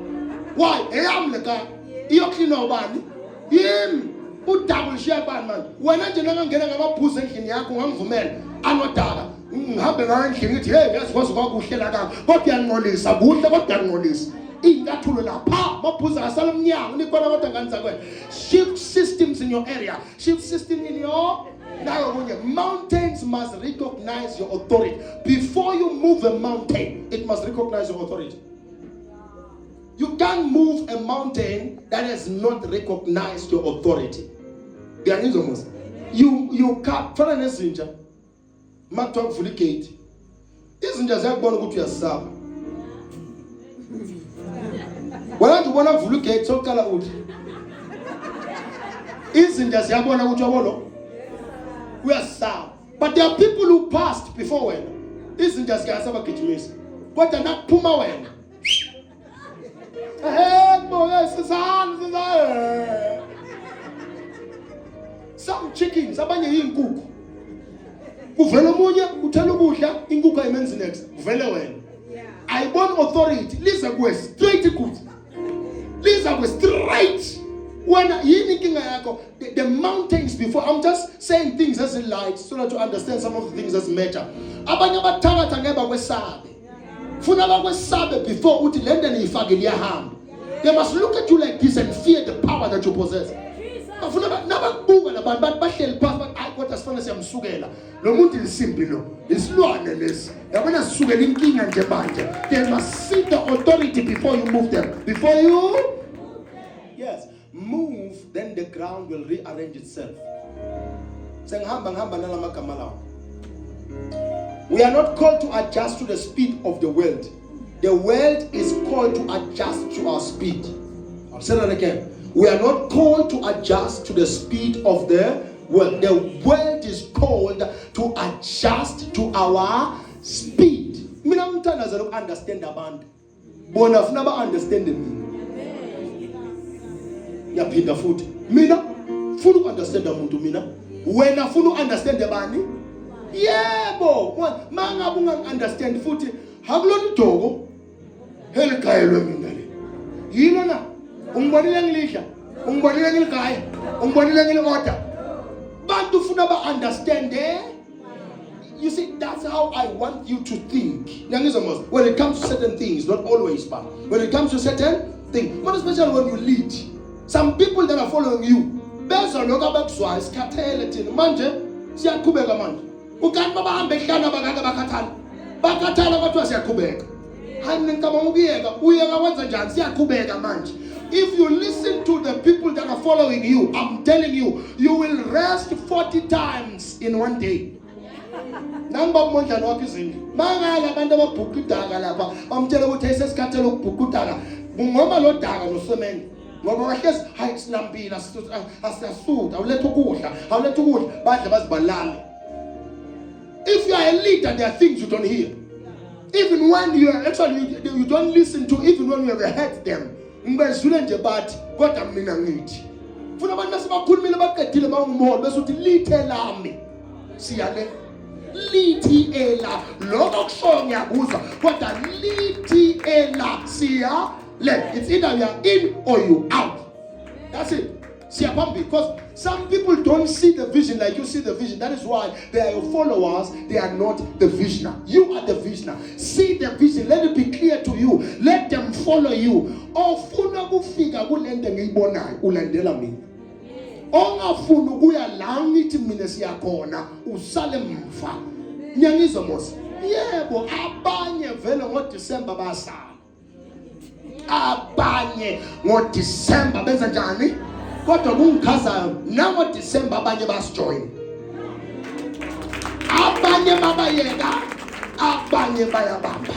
S1: why eyami leka iyoklinwa ubani yimi udaka ulishiya bani manje wena nje nakangena ngamabhuzu endlini yakho ngangivumela anodaka ngihambe ngayo endlini ngithi hey ngiyazikwazi kwakuhlela kanga kodwa uyanqolisa kuhle kodwa uyanqolisa ingathulo lapha mabhuza asala umnyango nikona kodwa ngani zakwe. Shift systems in your area, shift system in your now mountains must recognize your authority. Before you move a mountain, it must recognize your authority. You can't move a mountain that has not recognized your authority. You can't fana nezinja makuthiwa kuvula igate izinja ziyakubona ukuthi uyasaba wena nje ubona kuvula igate sokuqala uthi izinja ziyabona ukuthi yabona uyasaba. But there are people who passed before wena izinja ziyasaba gijimisa kodwa nakuphuma wena boy sisana some chickens abanye yinkukhu kuvela umunye uthela ukudla inkukhu ayimenzi next kuvele wena ayibona authority liza kuwe straight kuthi liza kuwe straight wena yini inkinga yakho. The mountains before, I'm just saying things as in light so that you understand some of the things as matter. Abanye bathakatha ngeba kwesabe funa bakwesabe before uthi lento niyifake liyahamba. They must look at you like this and fear the power that you possess. Afuna nabakubuka nabantu bahleli phansi bathi
S3: kodwa sifanele siyamsukela lo muntu isimbi lo isilwane lesi yabona sisukela inkinga nje manje. They must see the authority before you move them. Before you
S1: Yes, move, then the ground will rearrange itself. Sengihamba nalamagama lawo. We are not called to adjust to the speed of the world. The world is called to adjust to our speed. I'll say that again. We are not called to adjust to the speed of the world. The world is called to adjust to our speed. Mina ngithanda zalo understand abantu. Bona funa ba understand mina. Yaphinda futhi. Mina funa understand umuntu mina. Wena funa understand bani? Yebo, mangabe ungangi-understand futhi hakulona idoko helikayelwe mina le. Yilo na ungibonile ngilidla, ungibonile ngiligaya, ungibonile ngilikoda. Bantu funa ba-understand You see, that's how I want you to think. When it comes to certain things, not always, but when it comes to certain things, but especially when you lead, some people that are following you, bezwa lokho abakuzwayo isikhathele thina manje siyaqhubeka manje. Ukanti babahambe ehlana bakake bakhathala kodwa siyaqhubeka. Hayi ngicabanga ukuyeka wenza njani siyaqhubeka manje. If you listen to the people that are following you, I'm telling you, you will rest 40 times in one day. Namba umondlane wakho izindlu. Mangala abantu ababhuqa idaka lapha, bamtshela ukuthi ayisesikhathele ukubhuqa udaka. Ngoma lo daka nosemende. Ngoba wahlezi hayi sinambila asiyasuda awulethe ukudla badle bazibalale. If you are a leader, there are things you don't hear. Even when you are you don't listen to, even when you have heard them. Ngibezule nje bathi kodwa mina ngithi. Funa abantu nasebakhulumile baqedile bangumholi bese uthi lithe lami. Siyale lithi ela lokho kusho ngiyakuzwa kodwa lithi ela siya le. It's either you are in or you out. That's it. Because some people don't see the vision like you see the vision. That is why they are your followers. They are not the visioner. You are the visioner. See the vision. Let it be clear to you. Let them follow you. Ofuna kufika kulento ngiyibonayo ulandela mina. Ongafuna ukuya la ngithi mina siyakhona usale mfa. Nyangizwa mos. Yebo abanye vele ngoDisemba basala. Abanye ngoDisemba benza njani? Kodwa kungikhazayo nangoDisemba abanye basijoin. Abanye babayeka, abanye bayabamba.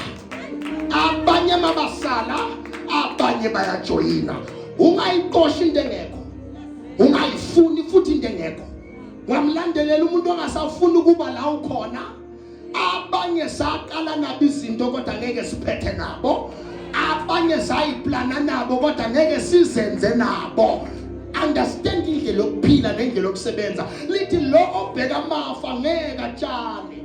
S1: Abanye mabasala, abanye bayajoyina. Ungayiqoshi into engekho. Ungayifuni futhi into engekho. Ngamlandelela umuntu ongasafuni ukuba la ukhona. Abanye saqala nabo izinto kodwa ngeke siphethe nabo. Abanye sayiplana nabo kodwa ngeke sizenze nabo. Understand indlela yokuphila nendlela yokusebenza. Lithi lo obheka amafa ngeke atshale.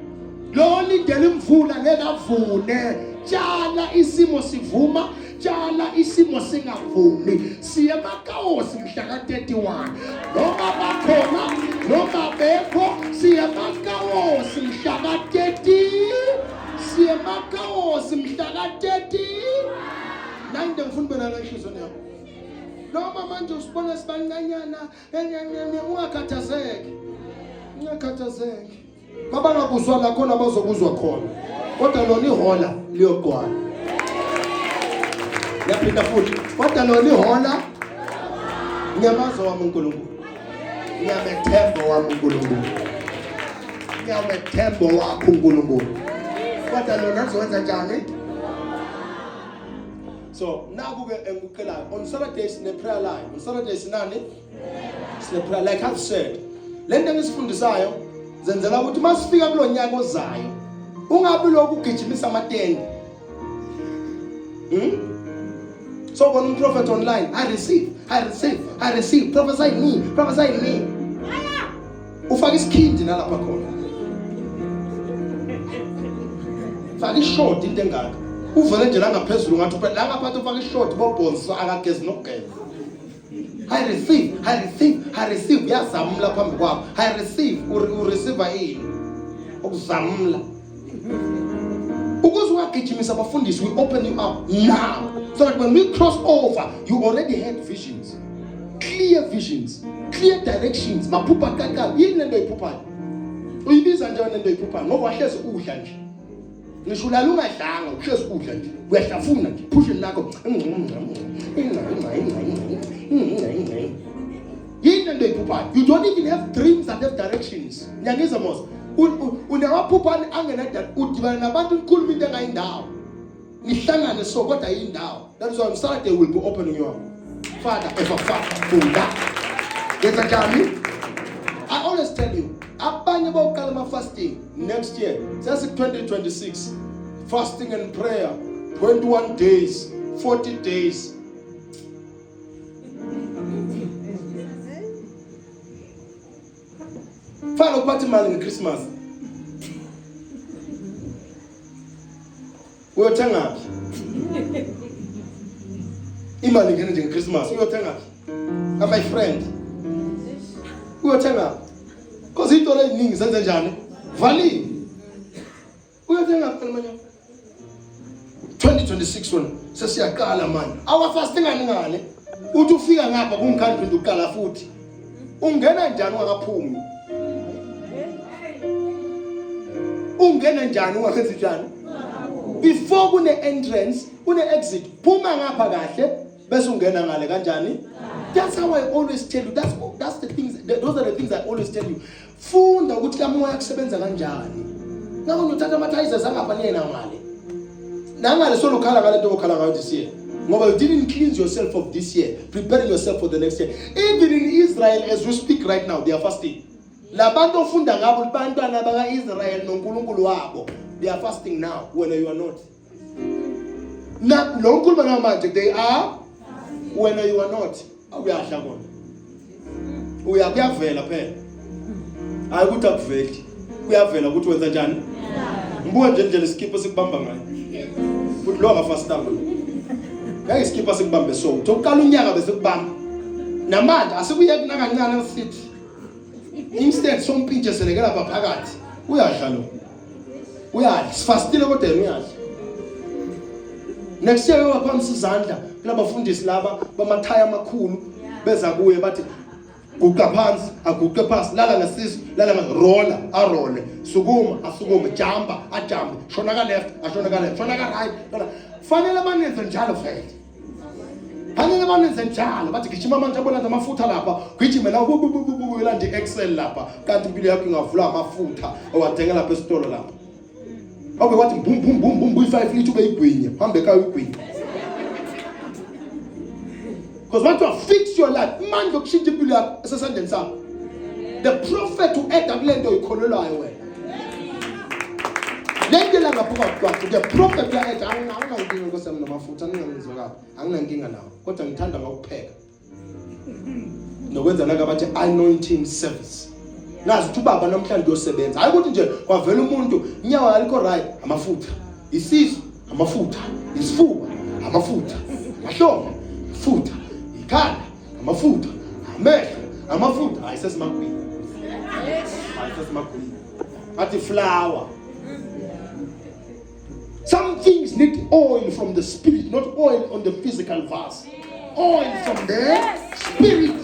S1: Lo lindele imvula ngeke avune. Tshala isimo sivuma, tshala isimo singavumi. Siya eMakaosi mhla ka-31. Noma bakhona, noma bekho, siya eMakaosi mhla ka-30. Siya eMakaosi mhla ka-30. Nande ngifuna bena la inhliziyo yakho. Noma manje usibona sibancanyana ungakhathazeki. Mabangakuzwa la khona bazokuzwa khona. Kodwa lona ihola liyogcwala. Yaphinda futhi. Kodwa lona ihola ngiyamazo wami uNkulunkulu. Ngiyamethemba wami uNkulunkulu. Ngiyamethemba wakho uNkulunkulu. Kodwa lona azokwenza njani? So now on Saturdays in the prayer line. On Saturdays nani? It's the prayer. Like I've said, lento ngisifundisayo zenzela ukuthi masifika kulo nyaka ozayo ungabi lokhu ugijimisa amatende. So when you prophet online, I receive. Prophesy me. Ufaka isikhindi nalapha khona. Faka ishort into engaka. Uvele nje la ngaphezulu ngathi phela la ngapha ufaka ishort bobhonso akagezi nokugeza. I receive yazamla phambi kwakho. I receive ureceive yini ukuzamla. Ukuze ungagijimisa abafundisi, we open you up now so that when we cross over you already had visions, clear directions. Maphupha kaka yini lento iphuphayo
S3: Uyibiza njani into iphupha ngoba wahlezi udla nje. Ngisho la ungadlanga uhlezi udla nje. Uyahlafuna nje phushe lakho. Yini into iphupha? You don't even have dreams that have directions. Nyangiza mos. Unamaphupha angenada udibana nabantu ukukhuluma into engayindawo. Nihlangane so kodwa yindawo. That is why on Saturday will be opening your Father ever Father for that. Get a jam. I always tell you, abanye bawuqala ama fasting next year. That's 2026. Fasting and prayer. 21 days, 40 days. Fala upate mali ngeChristmas. Uyothenga phi? Imali ngene ngeChristmas uyothenga phi? My friend. Uyothenga. Because itolo eziningi senze njani? Vali. Uyothenga phela manje. 2026 wona sesiyaqala manje. Awa fasting ngane. Uthi ufika ngapha kungikhandle uqala futhi. Ungena njani ungakaphumi? Ungena njani ungakhenzi njani? Before kune entrance, kune exit, phuma ngapha kahle bese ungena ngale kanjani? That's how I always tell you. That's the things. Those are the things I always tell you. Funda ukuthi kamoya kusebenza kanjani. Ngabe unothatha amathayiza zangapha niyena ngale. Nangale solo khala ngale nto okhala ngayo this year. Ngoba you didn't cleanse yourself of this year, preparing yourself for the next year. Even in Israel as we speak right now, they are fasting. Labantu ofunda ngabo bantwana baka Israel noNkulunkulu wabo. They are fasting now when you are not. Na noNkulunkulu manje they are when you are not. Uyahla kona. Uyavela phela. Hayi ukuthi akuveli. Uyavela ukuthi wenza njani? Mbuka nje lesikipho sikubamba ngayo. Uthi lo ngafastanga. Ngeke isikipho sikubambe so. Uqala unyaka bese kubamba. Namanje asikuye kunakancane sithi. Instead sompintshe selekela phakathi. Uyahla lo. Uyahla. Sifastile kodwa uyahla. Next year waphamisa izandla kulabafundisi laba bamathaya amakhulu beza kuye bathi guqa phansi aguqe phansi lala ngesisu lala roller arole sukuma asukume jumpa ajumpe shona ka left ashona ka left shona ka right fanele abanenze njalo vele fanele abanenze njalo bathi gijima manje abona amafutha lapha gijima la ulandi excel lapha kanti impilo yakho ingavula amafutha owadenge lapha esitolo lapha okay wathi boom boom boom boom buyi5 lithu beyigwinya hambe ka uyigwinya because want to fix your life manje yokushintsha impilo yakho esesandleni sakho the prophet uEdda kulento uyikholelwayo wena lento la ngaphuka kwakho the prophet uEdda anginankinga nkosami namafutha angingenzwa kabi anginankinga nawo kodwa ngithanda ngokupheka nokwenza naka bathi anointing service nazi ukuthi ubaba namhlanje uyosebenza hayi ukuthi nje kwavela umuntu inyawo alikho right amafutha isisu amafutha isifuba amafutha mahlombe amafutha ikhanda amafutha amehlo amafutha ayisesimakwini ayisesimakwini athi flour. Some things need oil from the spirit, not oil on the physical vase. Oil from the spirit.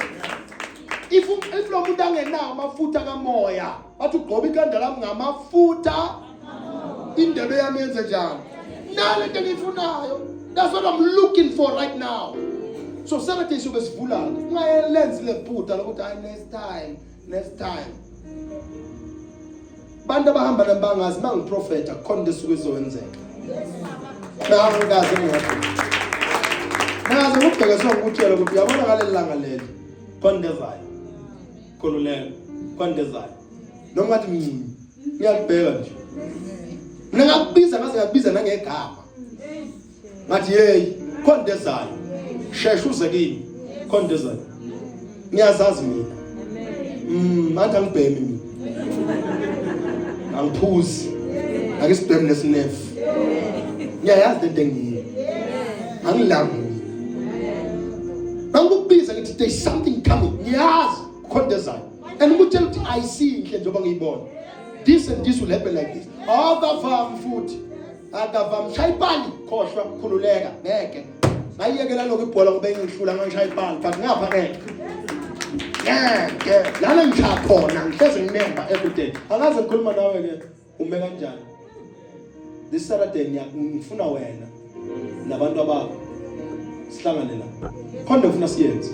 S3: If lo muntu angenawo amafutha kamoya athi ugqoba ikhanda lami ngamafutha indebe yami yenze njani nale nto engiyifunayo. That's what I'm looking for right now. So Saturday sobe sivulana ungayenzi lephutha lokuthi next time bantu abahamba nabangazi mangiprofeta khona lesuku ezowenzeka nangazi ngiyaphi nazo ukubheka sokutshela ukuthi uyabona ngale langa leli kondezayo khululeko kondezayo noma ngathi ngiyabheka nje ningakubiza ngaze ngabiza nangegama ngathi hey kondezayo shesha uze kimi kondezayo ngiyazazi mina manje angibhemi mina angiphuzi akisibhemi nesinefu ngiyayazi lento engiyiyo angilambi angikubiza ngithi there's something coming ngiyazi kondezayo and ngikutshela ukuthi ayisihle njengoba ngiyibona this and this will happen like this akavam futhi akavam shayipali khohlwa khululeka ngeke ngayiyekela lokho ibhola ngoba engihlula ngishaya ipali but ngapha ngeke ngeke lana ngihlala khona ngihleze nginemba everyday angaze ngikhuluma nawe ke ume kanjani this Saturday ngifuna wena nabantu abakho sihlangane la khona ufuna siyenze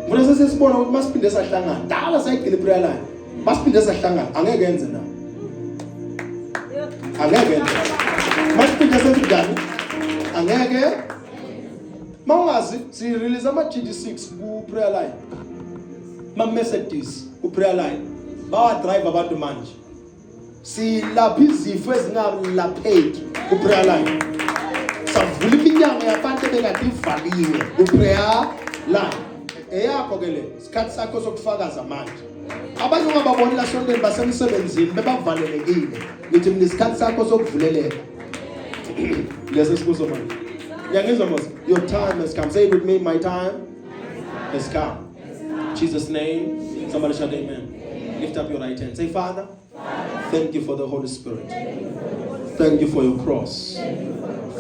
S3: mina sesibona ukuthi masiphinde sahlangana dala sayigcina prayer line masiphinde sahlangana angeke yenze na angeke yenze masiphinde sesijani angeke mawungazi si release ama GD6 ku prayer line ma messages ku prayer line bawa drive abantu manje si lapha izifo ezingalapheki ku prayer line savula iminyango yabantu bekade ivaliwe ku prayer line eyakho ke le isikhathi sakho sokufakaza manje abanye ungababoni la sondeni basemsebenzini bebavalelekile ngithi mina isikhathi sakho sokuvuleleka lesi sibuzo manje yangizwa mos your time has come say it with me my time has come in Jesus name somebody shout amen lift up your right hand say Father thank you for the Holy Spirit thank you for your cross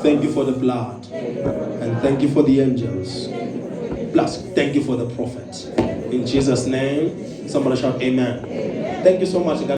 S3: thank you for the blood and thank you for the angels plus thank you for the prophet in Jesus name somebody shout amen thank you so much.